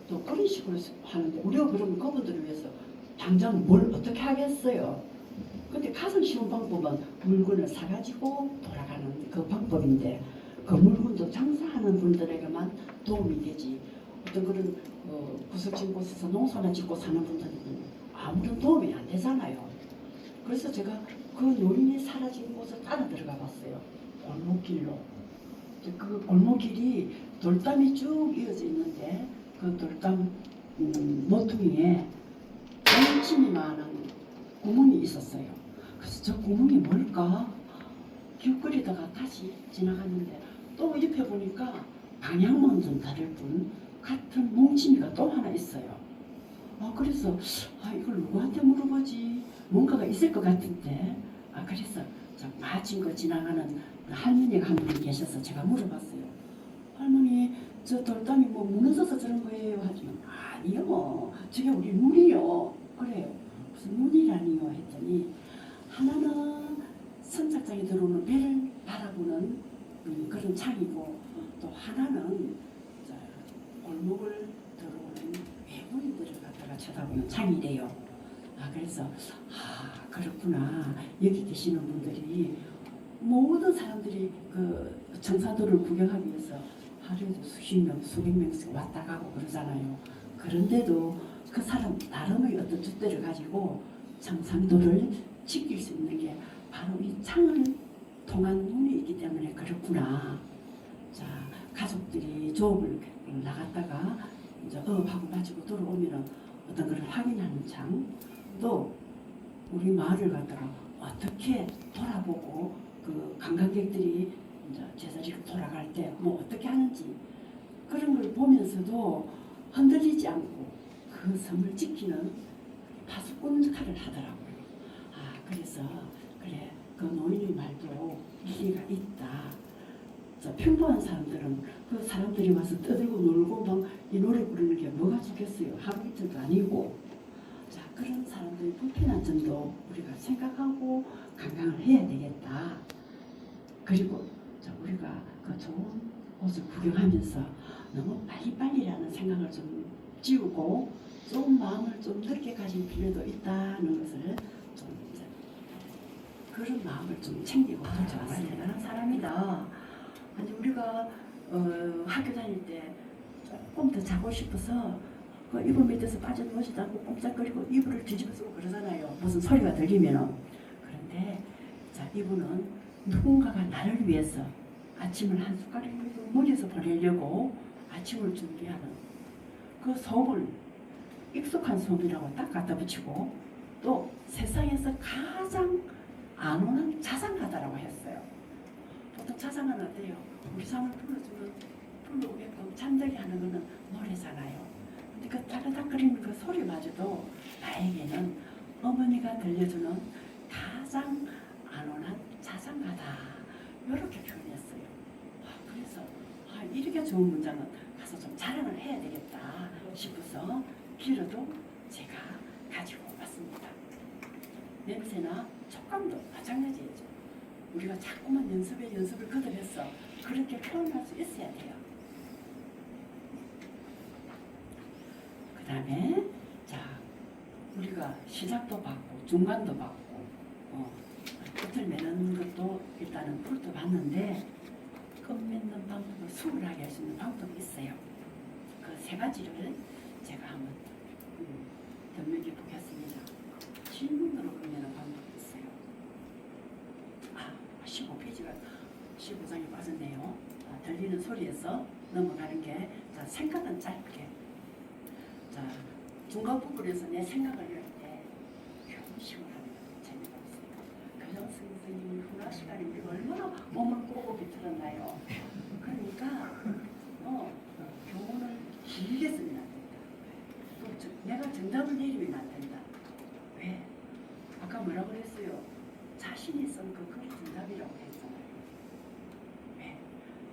또 그런 식으로 하는데 우리가 그러면 그분들을 위해서 당장 뭘 어떻게 하겠어요. 근데 가장 쉬운 방법은 물건을 사가지고 돌아가는 그 방법인데 그 물건도 장사하는 분들에게만 도움이 되지 어떤 그런 구석진 곳에서 농사나 짓고 사는 분들은 아무런 도움이 안 되잖아요. 그래서 제가 그 노인이 사라진 곳을 따라 들어가 봤어요. 골목길로. 그 골목길이 돌담이 쭉 이어져 있는데 그 돌담 모퉁이에 뭉침이만한 구멍이 있었어요. 그래서 저 구멍이 뭘까? 기웃거리다가 다시 지나갔는데 또 옆에 보니까 방향만 좀 다를 뿐 같은 뭉침이가 또 하나 있어요. 그래서 이걸 누구한테 물어보지? 뭔가가 있을 것 같은데 그래서 마침 그 지나가는 할머니가 한 분이 계셔서 제가 물어봤어요. 할머니 저 돌담이 뭐 무너져서 저런 거예요? 하지만 아니요 저게 우리 문이요. 그래요. 무슨 문이라니요? 했더니 하나는 선착장에 들어오는 배를 바라보는 그런 창이고 또 하나는 골목을 들어오는 외국인들을 갖다가 쳐다보는 창이래요. 그래서 그렇구나. 여기 계시는 분들이 모든 사람들이 그 청산도를 구경하기 위해서 하루에도 수십 명, 수백 명씩 왔다 가고 그러잖아요. 그런데도 그 사람 나름의 어떤 줏대를 가지고 청산도를 지킬 수 있는 게 바로 이 창을 통한 문이 있기 때문에 그렇구나. 자, 가족들이 조업을 나갔다가 이제 어업하고 마치고 돌아오면은 어떤 걸 확인하는 창, 또 우리 마을을 갖다가 어떻게 돌아보고 그 관광객들이 이제 제자리로 돌아갈 때 뭐 어떻게 하는지 그런 걸 보면서도 흔들리지 않고 그 섬을 지키는 파수꾼 역할을 하더라고요. 그래서 그래 그 노인의 말도 일리가 있다. 평범한 사람들은 그 사람들이 와서 떠들고 놀고 막 이 노래 부르는 게 뭐가 좋겠어요. 하루 이틀도 아니고. 그런 사람들의 불편한 점도 우리가 생각하고 관광을 해야 되겠다. 그리고 우리가 그 좋은 곳을 구경하면서 너무 빨리빨리라는 생각을 좀 지우고 좀 마음을 좀 늦게 가질 필요도 있다는 것을 좀 그런 마음을 좀 챙기고 도착해야 되는 사람이다. 아니 우리가 학교 다닐 때 조금 더 자고 싶어서 그 이불 밑에서 빠져누워지도 않고 꼼짝거리고 이불을 뒤집어 쓰고 그러잖아요. 무슨 소리가 들리면은. 그런데 이분은 누군가가 나를 위해서 아침을 한 숟가락이라도 먹여서 보내려고 아침을 준비하는 그 솜을 익숙한 솜이라고 딱 갖다 붙이고 또 세상에서 가장 안온한 자장가다라고 했어요. 보통 자장은 어때요? 우리 삶을 불러오게끔 잠들게 하는 거는 노래잖아요. 근데 그 따르닥거리는 그 소리마저도 나에게는 어머니가 들려주는 가장 안온한 자장가다. 이렇게 표현했어요. 그래서 이렇게 좋은 문장은 가서 좀 자랑을 해야 되겠다 싶어서 길어도 제가 가지고 왔습니다. 냄새나 촉감도 마찬가지죠. 우리가 자꾸만 연습을 거듭해서 그렇게 표현할 수 있어야 돼요. 그 다음에 자 우리가 시작도 받고 중간도 받고 끝을 매는 것도 일단은 풀도 봤는데 끝 맺는 방법을 수월하게 할 수 있는 방법이 있어요. 그 세 가지를 제가 한번 덧명해 보겠습니다. 질문으로 끝내는 방법이 있어요. 15페이지가 15장에 빠졌네요. 들리는 소리에서 넘어가는 게 자, 생각은 짧게. 자, 중간 부분에서 내 생각을 할때 교무식을 하는 재미가 있어요. 교장 선생님이 훈화 시간인데 얼마나 몸을 꼬고 비틀었나요? 그러니까 교훈을 길게 쓰면 안 된다. 또 내가 정답을 내리면 안 된다. 왜? 아까 뭐라고 그랬어요? 자신이 쓴 그 글이 정답이라고 했잖아요. 왜?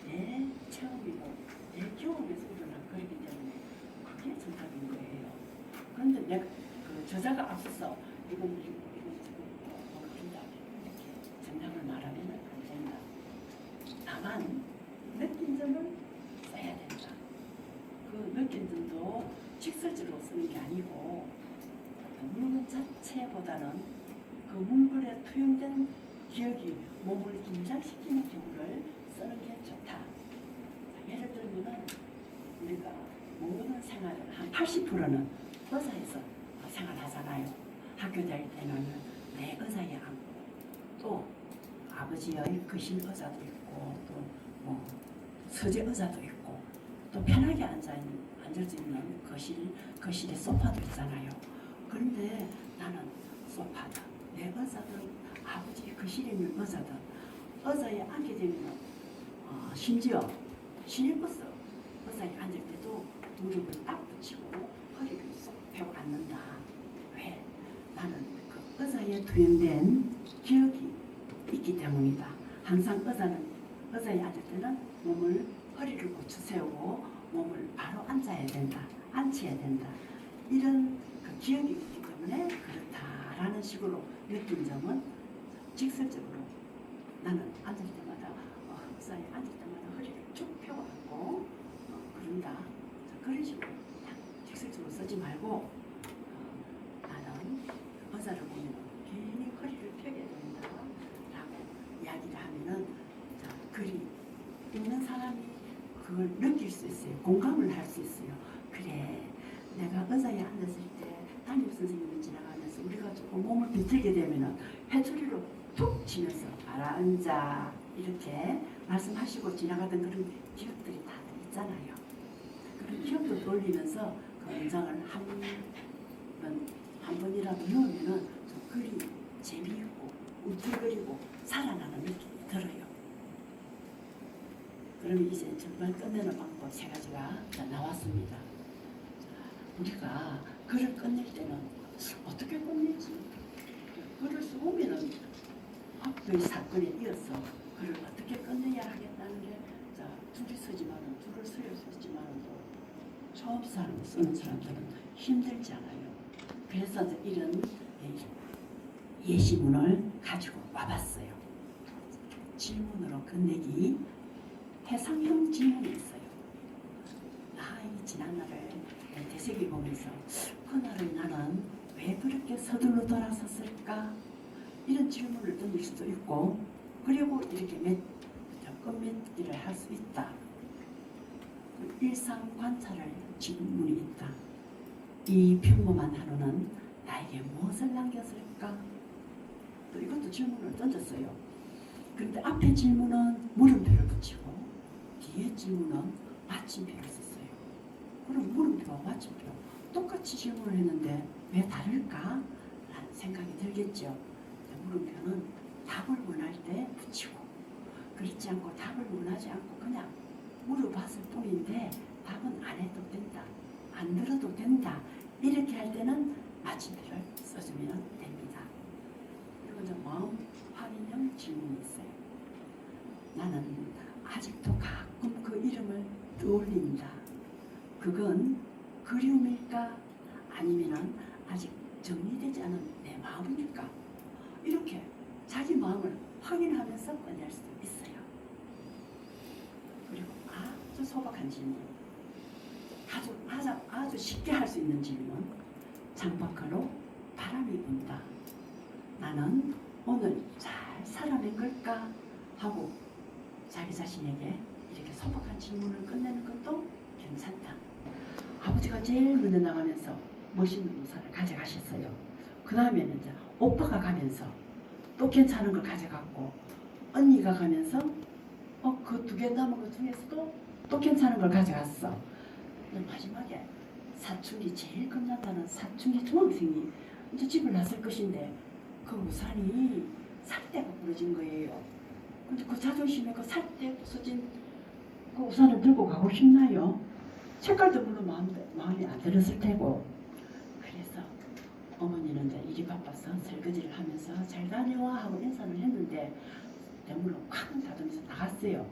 내 체험이고 내 경험에서 일어난 글이기 때문에 그게 정답인 거예요. 그런데 내가 그 저자가 앞서서 이건 그런다 이렇게 정답을 말하면 안 된다. 다만 느낀 점을 써야 된다. 그 느낀 점도 직설적으로 쓰는 게 아니고 문구 자체보다는 그 문글에 투영된 기억이 몸을 긴장시키는 경우를 쓰는 게 좋다. 예를 들면은 우리가 모든 생활을 한 80%는 의사에서 생활하잖아요. 학교 다닐 때는 내 의사에 앉고 또 아버지의 거실 의자도 있고 또 뭐 서재 의자도 있고 또 편하게 앉을 수 있는 거실에 소파도 있잖아요. 그런데 나는 소파다. 내 의자든 아버지 거실에 있는 의자든 의자에 앉게 되면 심지어 시내버스 의자에 앉을 때도 무릎을 딱 붙이고 허리를 쏙 펴고 앉는다. 왜? 나는 그 의자에 투영된 기억이 있기 때문이다. 항상 의자에 앉을 때는 허리를 고쳐 세우고 몸을 바로 앉아야 된다. 앉혀야 된다. 이런 그 기억이 있기 때문에 그렇다라는 식으로 느낀 점은 직설적으로 나는 앉을 때마다 의자에 앉을 때마다 허리를 쭉 펴고 그런다. 그런 식으로 직설적으로 쓰지 말고 나는 의자를 보면 괜히 허리를 펴게 된다 라고 이야기를 하면은 글이 읽는 사람이 그걸 느낄 수 있어요. 공감을 할 수 있어요. 그래, 내가 의자에 앉았을 때 담임 선생님이 지나가면서 우리가 조금 몸을 비틀게 되면은 회초리로 툭 치면서 가라앉아 이렇게 말씀하시고 지나가던 그런 기억들이 다 있잖아요. 그런 기억도 떠올리면서 그 문장을 한 번이라도 외우면은 좀 글이 재미있고 움찔거리고 살아나는 느낌이 들어요. 그러면 이제 정말 끝내는 방법 세 가지가 나왔습니다. 우리가 글을 끝낼 때는 어떻게 끝내지? 글을 쓰면은 앞의 사건에 이어서 글을 어떻게 끝내야 하겠다는 게 둘이 쓰지만은 둘을 써야 쓰지만은 또 처음 쓰는 사람들은 힘들지 않아요. 그래서 이런 예시문을 가지고 와봤어요. 질문으로 끝내기. 해상형 질문이 있어요. 이 지난날을 되새겨보면서 그날을 나는 왜 그렇게 서둘러 돌아섰을까? 이런 질문을 던질 수도 있고 그리고 이렇게 끝맺기를 할 수 있다. 일상 관찰할 질문이 있다. 이 평범한 하루는 나에게 무엇을 남겼을까? 또 이것도 질문을 던졌어요. 그런데 앞에 질문은 물음표를 붙이고 뒤에 질문은 받침표를 썼어요. 그럼 물음표, 맞춤표 똑같이 질문을 했는데 왜 다를까? 라는 생각이 들겠죠. 물음표는 답을 원할 때 붙이고 그렇지 않고 답을 원하지 않고 그냥 물어봤을 뿐인데 답은 안 해도 된다. 안 들어도 된다. 이렇게 할 때는 마침표를 써주면 됩니다. 그리고 이제 마음 확인형 질문이 있어요. 나는 아직도 가끔 그 이름을 떠올린다. 그건 그리움일까? 아니면 아직 정리되지 않은 내 마음일까? 이렇게 자기 마음을 확인하면서 꺼낼 수도 있어요. 그리고 아주 소박한 질문, 아주 쉽게 할 수 있는 질문. 창밖으로 바람이 분다. 나는 오늘 잘 살아낸 걸까? 하고 자기 자신에게 이렇게 소박한 질문을 끝내는 것도 괜찮다. 아버지가 제일 먼저 나가면서 멋있는 우산을 가져가셨어요. 그 다음에는 이제 오빠가 가면서 또 괜찮은 걸 가져갔고, 언니가 가면서 그 2개 남은 것 중에서도 또 괜찮은 걸 가져갔어. 마지막에 사춘기 제일 겁난다는 사춘기 중학생이 이제 집을 나설 것인데 그 우산이 살대가 부러진 거예요. 근데 그 자존심에 그 살대 부서진 그 우산을 들고 가고 싶나요? 색깔도 물론 마음에 안 들었을 테고. 그래서 어머니는 이제 일이 바빠서 설거지를 하면서 잘 다녀와 하고 인사를 했는데 대문을 콱 닫으면서 나갔어요.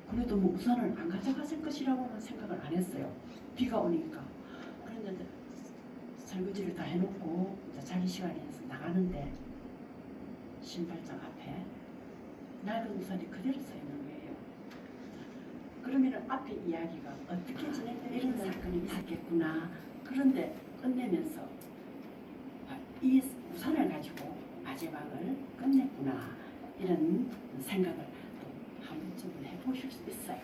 그래도 뭐 우산을 안 가져갔을 것이라고는 생각을 안 했어요. 비가 오니까. 그런데 이제 설거지를 다 해놓고 이제 자기 시간이 돼서 나가는데 신발장 앞에 낡은 우산이 그대로 서 있는 거예요. 그러면 앞에 이야기가 어떻게 지냈다 이런 사건이 있었겠구나. 그런데 끝내면서 이 우산을 가지고 마지막을 끝냈구나 이런 생각을 또 한 번쯤은 해보실 수 있어요.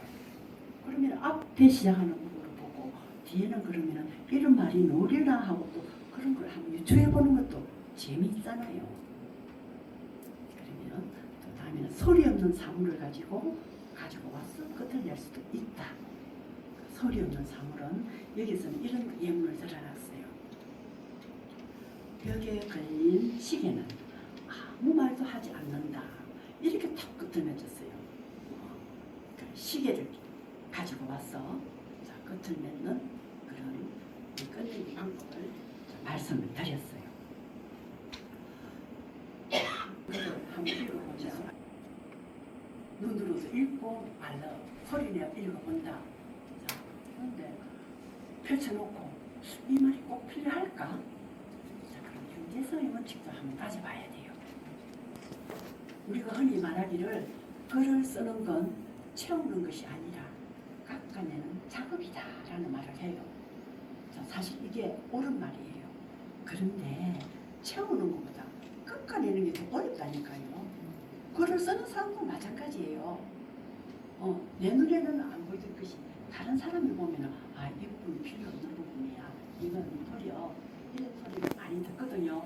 그러면 앞에 시작하는 부분을 보고 뒤에는 그러면 이런 말이 노리나 하고 또 그런 걸 한번 유추해보는 것도 재미있잖아요. 그러면 또 다음에는 소리 없는 사물을 가지고 와서 끝을 낼 수도 있다. 소리 없는 사물은 여기서는 이런 예문을 들어놨어요. 벽에 걸린 시계는 아무 말도 하지 않는다. 이렇게 탁 끝을 맺었어요. 시계를 가지고 와서 끝을 맺는 그런 끝내기 방법을 말씀을 드렸어요. 그걸 한번 읽어보자. 눈으로도 읽고 말로 소리내어 읽어본다. 그런데 펼쳐놓고 이 말이 꼭 필요할까? 그럼 경제성의 원칙도 한번 따져봐야 돼요. 우리가 흔히 말하기를 글을 쓰는 건 채우는 것이 아니라 깎아내는 작업이다 라는 말을 해요. 사실 이게 옳은 말이에요. 그런데 채우는 것보다 깎아내는 게 더 어렵다니까요. 글을 쓰는 사람도 마찬가지예요. 내 눈에는 안 보이던 것이 다른 사람이 보면 이 부분이 필요 없는 부분이야. 이건 도리어 이런 소리를 많이 듣거든요.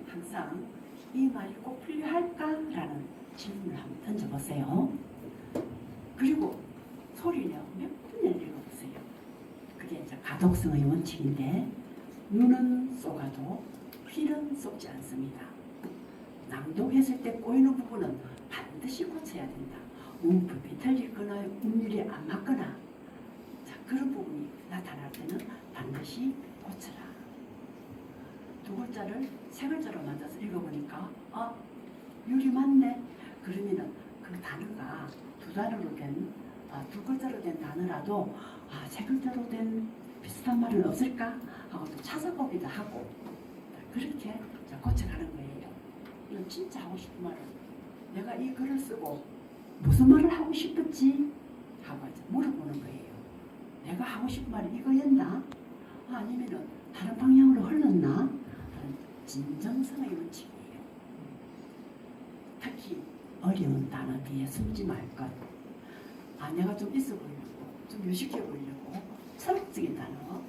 항상 이 말이 꼭 필요할까라는 질문을 한번 던져보세요. 그리고 소리를 몇 분을 읽어보세요. 그게 이제 가독성의 원칙인데 눈은 쏘가도 귀는 쏘지 않습니다. 낭독했을 때 꼬이는 부분은 반드시 고쳐야 된다. 문법이 비틀리거나 음률이 안 맞거나 그런 부분이 나타날 때는 반드시 고쳐라. 2글자를 3글자로 만들어서 읽어보니까 율이 맞네. 그러면은 그 단어가 2단어로 된 2글자로 된 단어라도 3글자로 된 비슷한 말은 없을까 하고 또 찾아보기도 하고 그렇게 고쳐가는 거예요. 이건 진짜 하고 싶은 말을 내가 이 글을 쓰고 무슨 말을 하고 싶었지 하고 이제 물어보는 거예요. 내가 하고 싶은 말이 이거였나? 아니면은 다른 방향으로 흘렀나? 하는 진정성의 원칙이에요. 특히 어려운 단어 뒤에 숨지 말 것. 내가 좀 있어 보이려고, 좀 유식해 보이려고 철학적인 단어,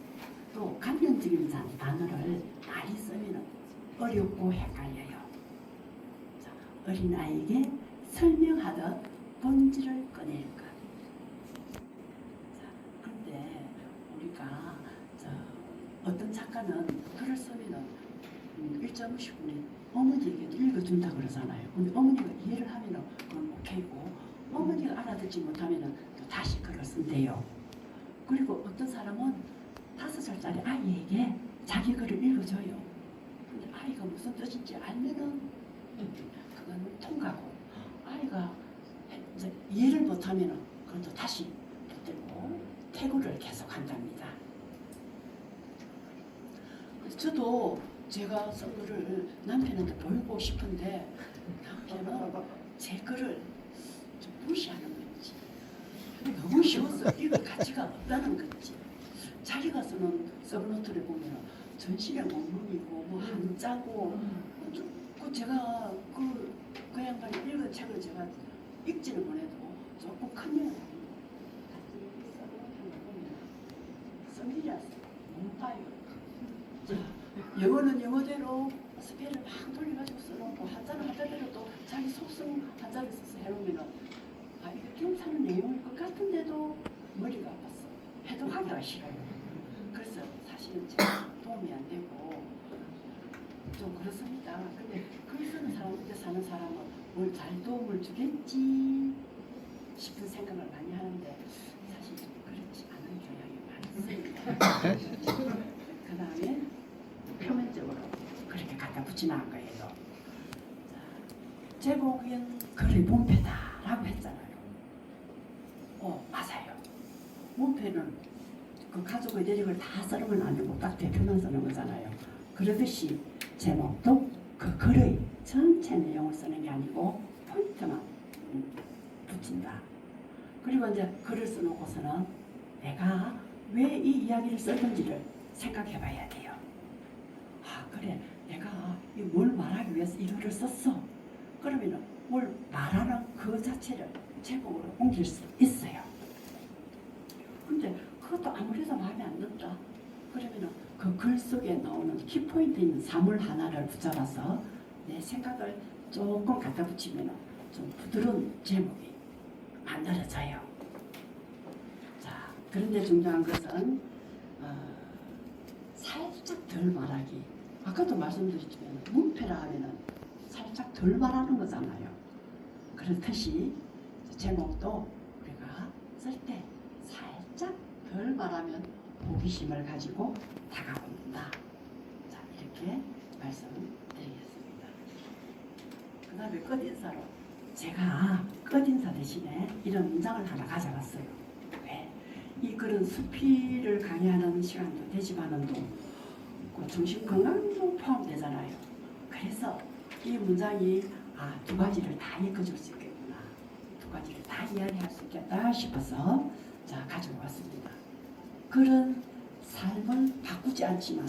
또 감정적인 단어를 많이 쓰면 어렵고 헷갈려요. 어린아이에게 설명하듯 본질을 꺼낼 것. 그런데 우리가 어떤 작가는 글을 쓰면은 1.50분이 어머니에게 읽어준다 그러잖아요. 근데 어머니가 이해를 하면은 그건 오케이고 어머니가 알아듣지 못하면은 또 다시 글을 쓴대요. 그리고 어떤 사람은 5살짜리 아이에게 자기 글을 읽어줘요. 근데 아이가 무슨 뜻인지 알면은 그건 통과고 아이가 이제 이해를 못하면은 그것도 다시 붙들고 태구를 계속한답니다. 그래서 저도 제가 쓴 글을 남편한테 보이고 싶은데 남편은 제 글을 좀 무시하는 건지 너무 쉬워서 읽을 가치가 없다는 건지 자기가 쓰는 서브노트를 보면 전신에 원문이고 뭐 한자고 그 제가 그 양반이 읽은 책을 제가 읽지는 못해도 조금 큰 영향을 성질이라서 못 봐요. 자, 영어는 영어대로 스펠을 막 돌려가지고 써놓고 한자는 한자대로 또 자기 속성 한자를 써서 해놓으면은 아 이거 경사는 내용일 것 같은데도 머리가 아팠어. 해도 하기가 싫어요. 그래서 사실은 제가 도움이 안 되고 좀 그렇습니다. 근데 글 쓰는 사람, 밑에 사는 사람은 뭘 잘 도움을 주겠지 싶은 생각을 많이 하는데 사실 좀 그렇지 않은 경향이 많습니다. 그 다음에 표면적으로 그렇게 갖다 붙이나 한 거예요. 자, 제목은 글의 문패다라고 했잖아요. 맞아요. 문패는 그 가족의 내력을 다 쓰는 건 아니고 딱 대표만 쓰는 거잖아요. 그러듯이 제목도 그 글의 전체 내용을 쓰는 게 아니고 포인트만 붙인다. 그리고 이제 글을 써놓고서는 내가 왜 이 이야기를 썼는지를 생각해 봐야 돼요. 아 그래 내가 뭘 말하기 위해서 이 글을 썼어. 그러면 뭘 말하는 그 자체를 제목으로 옮길 수 있어요. 근데 그것도 아무래도 마음에 안 든다. 그러면 그 글 속에 나오는 키포인트 있는 사물 하나를 붙잡아서 내 생각을 조금 갖다 붙이면 좀 부드러운 제목이 만들어져요. 자, 그런데 중요한 것은 살짝 덜 말하기. 아까도 말씀드렸지만 문패라 하면은 살짝 덜 말하는 거잖아요. 그렇듯이 제목도 우리가 쓸 때 살짝 덜 말하면 호기심을 가지고 다가온다. 자, 이렇게 말씀드리겠습니다. 그 다음에 끝인사로 제가 끝인사 대신에 이런 문장을 하나 가져갔어요. 왜? 이 글은 수필을 강의하는 시간도 되지만은 그 정신 건강도 포함되잖아요. 그래서 이 문장이 두 가지를 다 읽어줄 수 있겠구나. 두 가지를 다 이야기할 수 있겠다 싶어서 자 가지고 왔습니다. 글은 삶을 바꾸지 않지만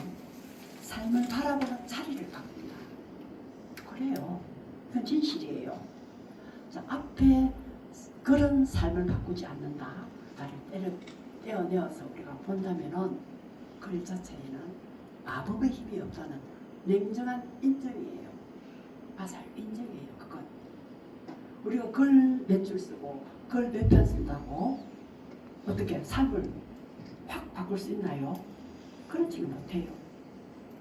삶을 바라보는 자리를 바꾼다. 그래요. 그건 진실이에요. 자, 앞에 글은 삶을 바꾸지 않는다. 나를 떼어내어서 우리가 본다면은 글 자체에는 마법의 힘이 없다는 냉정한 인정이에요. 맞아요. 인정이에요. 그건. 우리가 글 몇 줄 쓰고 글 몇 편 쓴다고 어떻게 삶을 확 바꿀 수 있나요? 그렇지는 못해요.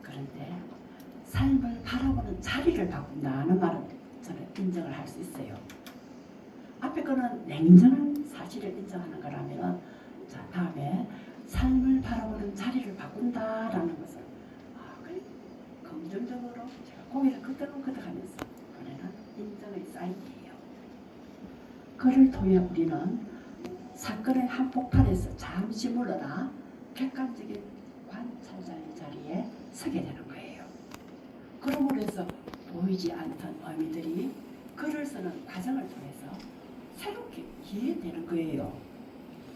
그런데 삶을 바라보는 자리를 바꾼다는 말은 저는 인정을 할 수 있어요. 앞에 거는 냉정한 사실을 인정하는 거라면 자 다음에 삶을 바라보는 자리를 바꾼다라는 것을 그래 긍정적으로 제가 고개를 끄덕끄덕하면서 보내는 인정의 사인이에요. 그를 통해 우리는 사건의 한복판에서 잠시 물러나 객관적인 관찰자의 자리에 서게 되는 거예요. 그러므로 해서 보이지 않던 의미들이 글을 쓰는 과정을 통해서 새롭게 이해되는 거예요.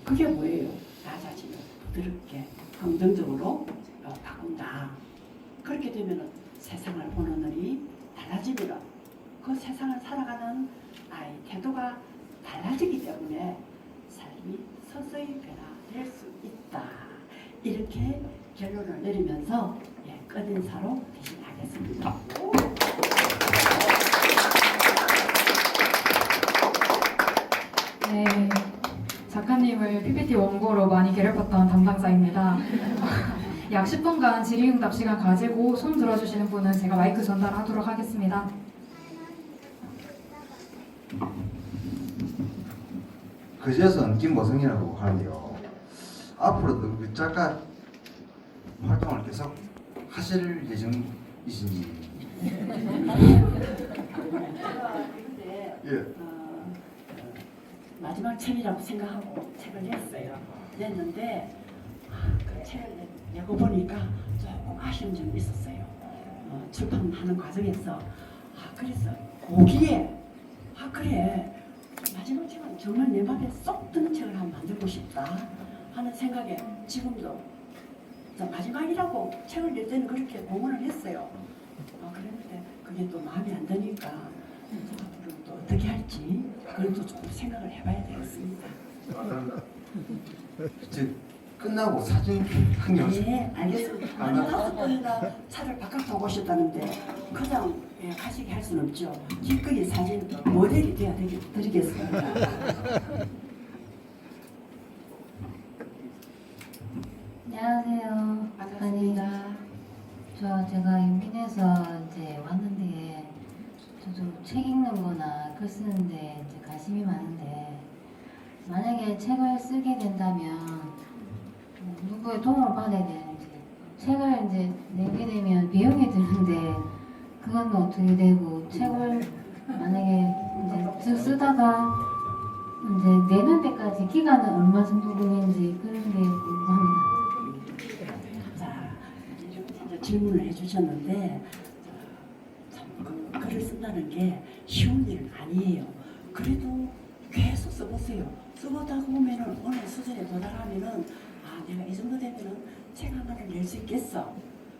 그게 뭐예요? 나 자신을 부드럽게 긍정적으로 바꾼다. 그렇게 되면 세상을 보는 눈이 달라지면 그 세상을 살아가는 나의 태도가 달라지기 때문에 삶이 서서히 변화될 수 있다. 이렇게 결론을 내리면서 끝인사로 대신하겠습니다. 네, 작가님을 PPT 원고로 많이 괴롭혔던 담당자입니다. 약 10분간 질의응답 시간 가지고 손 들어주시는 분은 제가 마이크 전달하도록 하겠습니다. 그제선 김보성이라고 하는데요. 앞으로도 그 작가 활동을 계속 하실 예정이신지. 근데 예. 마지막 책이라고 생각하고 책을 냈어요. 냈는데 그 책을 내고 보니까 조금 아쉬운 점이 있었어요. 출판하는 과정에서 그래서 거기에 그래 마지막 책은 정말 내 맘에 쏙 드는 책을 한번 만들고 싶다 하는 생각에 지금도 마지막이라고 책을 낼 때는 그렇게 공언을 했어요. 그랬는데 그게 또 마음에 안 드니까 앞으로 또 어떻게 할지 그건 또 조금 생각을 해봐야 되겠습니다. 그럼 이제 끝나고 사진 한 장. 네, 알겠습니다. 아니 5번이나 차를 바깥에 오셨다는데 그냥 가시게 할 수는 없죠. 기꺼이 사진 모델이 되어 드리겠습니다. 안녕하세요. 반갑습니다. 제가 인민에서 이제 왔는데 저도 책 읽는 거나 글 쓰는데 이제 관심이 많은데 만약에 책을 쓰게 된다면 누구의 도움을 받아야 되는지 책을 이제 내게 되면 비용이 드는데 그건 어떻게 되고 책을 만약에 이제 쓰다가 이제 내는 데까지 기간은 얼마 정도 걸리는지 그런 게 궁금합니다. 자, 이제 질문을 해주셨는데 참 글을 쓴다는 게 쉬운 일은 아니에요. 그래도 계속 써보세요. 써보다 보면은 어느 수준에 도달하면은 내가 이 정도 되면은 책 하나를 낼 수 있겠어.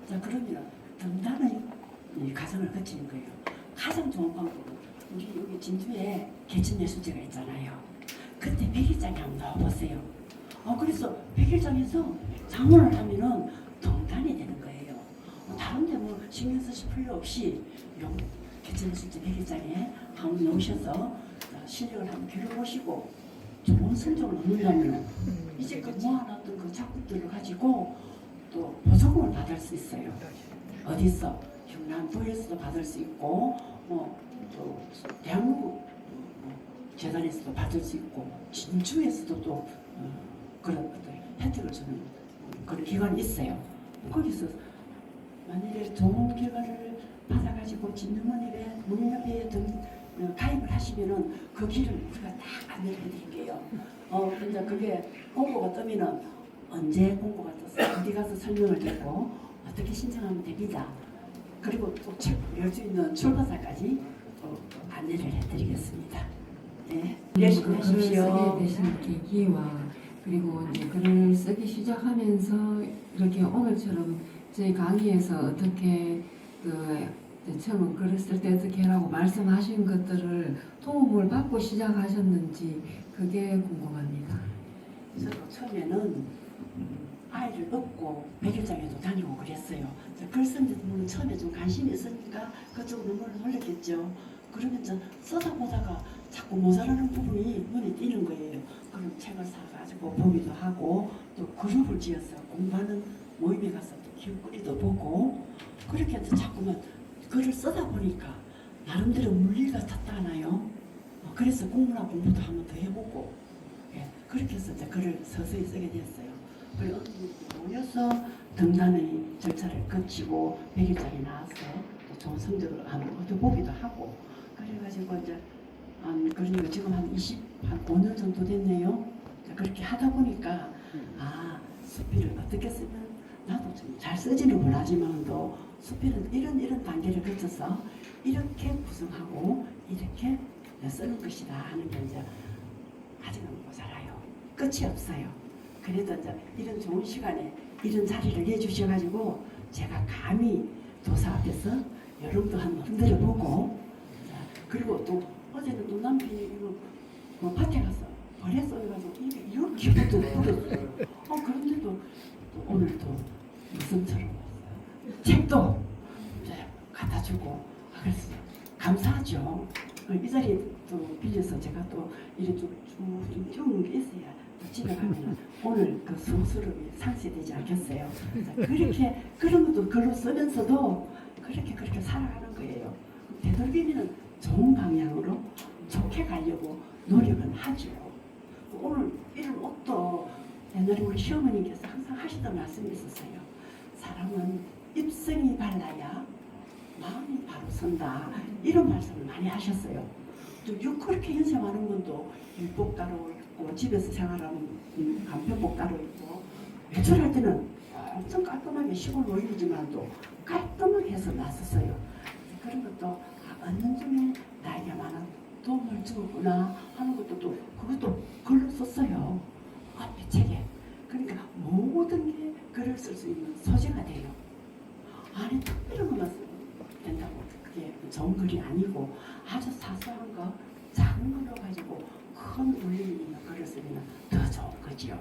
자, 그러면 등단의 이 과정을 거치는 거예요. 가장 좋은 방법은 우리 여기 진주에 개천예술제가 있잖아요. 그때 100일장에 한번 나와보세요. 그래서 100일장에서 장원을 하면은 등단이 되는 거예요. 다른데 뭐 신경 쓰실 필요 없이 개천예술제 100일장에 한번 나오셔서 실력을 한번 길러보시고 좋은 성적을 얻는다면 이제 그 모아놨던 그 작품들을 가지고 또 보조금을 받을 수 있어요. 어디서? 경남도에서도 받을 수 있고 또 대한민국 재단에서도 받을 수 있고 진주에서도 또 그런 어떤 혜택을 주는 그런 기관이 있어요. 거기서 만약에 좋은 결과를 받아가지고 진주문예회 문예협회에 가입을 하시면은 그 길을 우리가 다 안내를 해드릴게요. 근데 그게 공고가 뜨면은 언제 공고가 떴어? 어디 가서 설명을 듣고 어떻게 신청하면 됩니다. 그리고 또 책 낼 수 있는 출판사까지 또 안내를 해드리겠습니다. 네, 열심히 글을 하십시오. 쓰게 되신 계기와 그리고 이제 글을 쓰기 시작하면서 이렇게 오늘처럼 저희 강의에서 어떻게 처음 글을 쓸 때 어떻게 하라고 말씀하신 것들을 도움을 받고 시작하셨는지 그게 궁금합니다. 저도 처음에는 아이를 업고 백일장에도 다니고 그랬어요. 글 쓰는데도 물론 처음에 좀 관심이 있으니까 그쪽으로 눈을 돌렸겠죠. 그러면 써다 보다가 자꾸 모자라는 부분이 눈에 띄는 거예요. 그럼 책을 사가지고 보기도 하고 또 그룹을 지어서 공부하는 모임에 가서 또 기웃거리도 보고 그렇게 해서 자꾸만 글을 쓰다 보니까 나름대로 물리가 탔다 하나요? 그래서 공부나 공부도 한번 더 해보고 그렇게 해서 이제 글을 서서히 쓰게 됐어요. 그리고 모여서 등단의 절차를 거치고 100일장이 나와서 또 좋은 성적을 한번 얻어보기도 하고 그래가지고 이제 그러니까 지금 한 5년 정도 됐네요. 그렇게 하다 보니까 수필을 어떻게 쓰면 나도 좀 잘 쓰지는 못하지만 또 수필은 이런 단계를 거쳐서 이렇게 구성하고 이렇게 쓰는 것이다 하는 게 이제 아직은 모자라요. 끝이 없어요. 그래도 이제 이런 좋은 시간에 이런 자리를 내주셔가지고 제가 감히 도사 앞에서 여름도 한번 흔들어 보고 그리고 또 어제는 또 남편이 이거 뭐 밭에 가서 벌에 쏘여가지고 이게 이렇게 묻었어요. 그런데도 또 오늘 또 무슨처럼 왔어요. 책도 이제 갖다 주고 그래서 감사하죠. 이 자리에 또 빌려서 제가 또 이렇게 좀 좋은 게 있어야 또 집에 가면은 오늘 그 수스름이 상쇄되지 않겠어요. 그렇게 그런 것도 글로 쓰면서도 그렇게 살아가는 거예요. 되도록이면 좋은 방향으로 좋게 가려고 노력은 하죠. 오늘 이런 옷도 옛날에 우리 시어머니께서 항상 하시던 말씀이 있었어요. 사람은 입성이 발라야 마음이 바로 선다. 이런 말씀을 많이 하셨어요. 또 그렇게 현생하는 분도 일복 따로 입고 집에서 생활하는 간편복 따로 입고 외출할 때는 엄청 깔끔하게 시골 노인이지만도 깔끔하게 해서 나섰어요. 그런 것도 얻는 중에 나에게 많은 도움을 주구나 하는 것도 또 그것도 글로 썼어요. 앞에 책에. 그러니까 모든 게 글을 쓸 수 있는 소재가 돼요. 안에 특별한 것만 쓰면 된다고. 그게 좋은 글이 아니고 아주 사소한 거, 작은 걸로 가지고 큰 울림이 있는 글을 쓰면 더 좋은 거지요.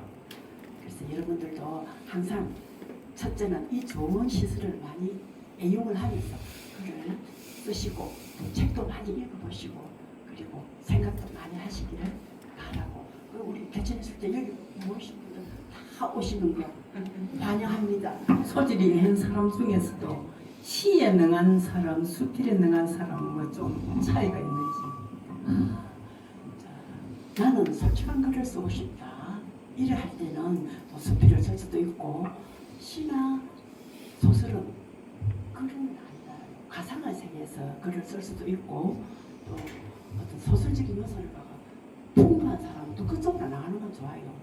그래서 여러분들도 항상 첫째는 이 좋은 시설을 많이 애용을 하면서 글을 쓰시고 또 책도 많이 읽어보시고 그리고 생각도 많이 하시기를 바라고 그리고 우리 개천했을 때 여기 모이신 분들 다 오시는 거 환영합니다. 소질이 있는 사람 중에서도 시에 능한 사람, 수필에 능한 사람과 좀 차이가 있는지. 자, 나는 솔직한 글을 쓰고 싶다. 이래 할 때는 뭐 수필을 쓸 수도 있고 시나 소설은 글은 아니다. 가상의 세계에서 글을 쓸 수도 있고 또 어떤 소설적인 요소를 풍부한 사람은 그쪽으로 나가는 건 좋아요.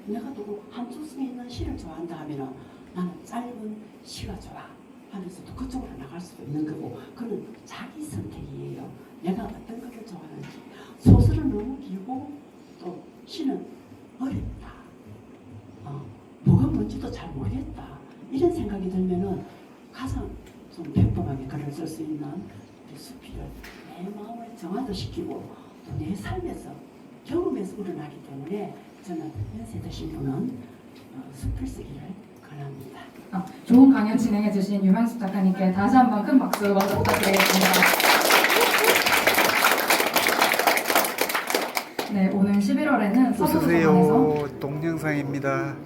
내가 누구 한쪽에 있는 시를 좋아한다 하면 나는 짧은 시가 좋아 하면서도 그쪽으로 나갈 수도 있는 거고 그건 자기 선택이에요. 내가 어떤 것을 좋아하는지. 소설은 너무 길고 또 시는 어렵다. 뭐가 뭔지도 잘 모르겠다. 이런 생각이 들면은 가장 좀 평범하게 글을 쓸 수 있는 우리 수필을 내 마음을 정화도시키고 또 내 삶에서 경험에서 우러나기 때문에 저는 연세 드신 분은 수필 쓰기를 권합니다. 좋은 강연 진행해주신 유명숙 작가님께 다시 한번 큰 박수 먼저 부탁드리겠습니다. 네, 오늘 11월에는 서부도서관에서 어서오세요. 동영상입니다.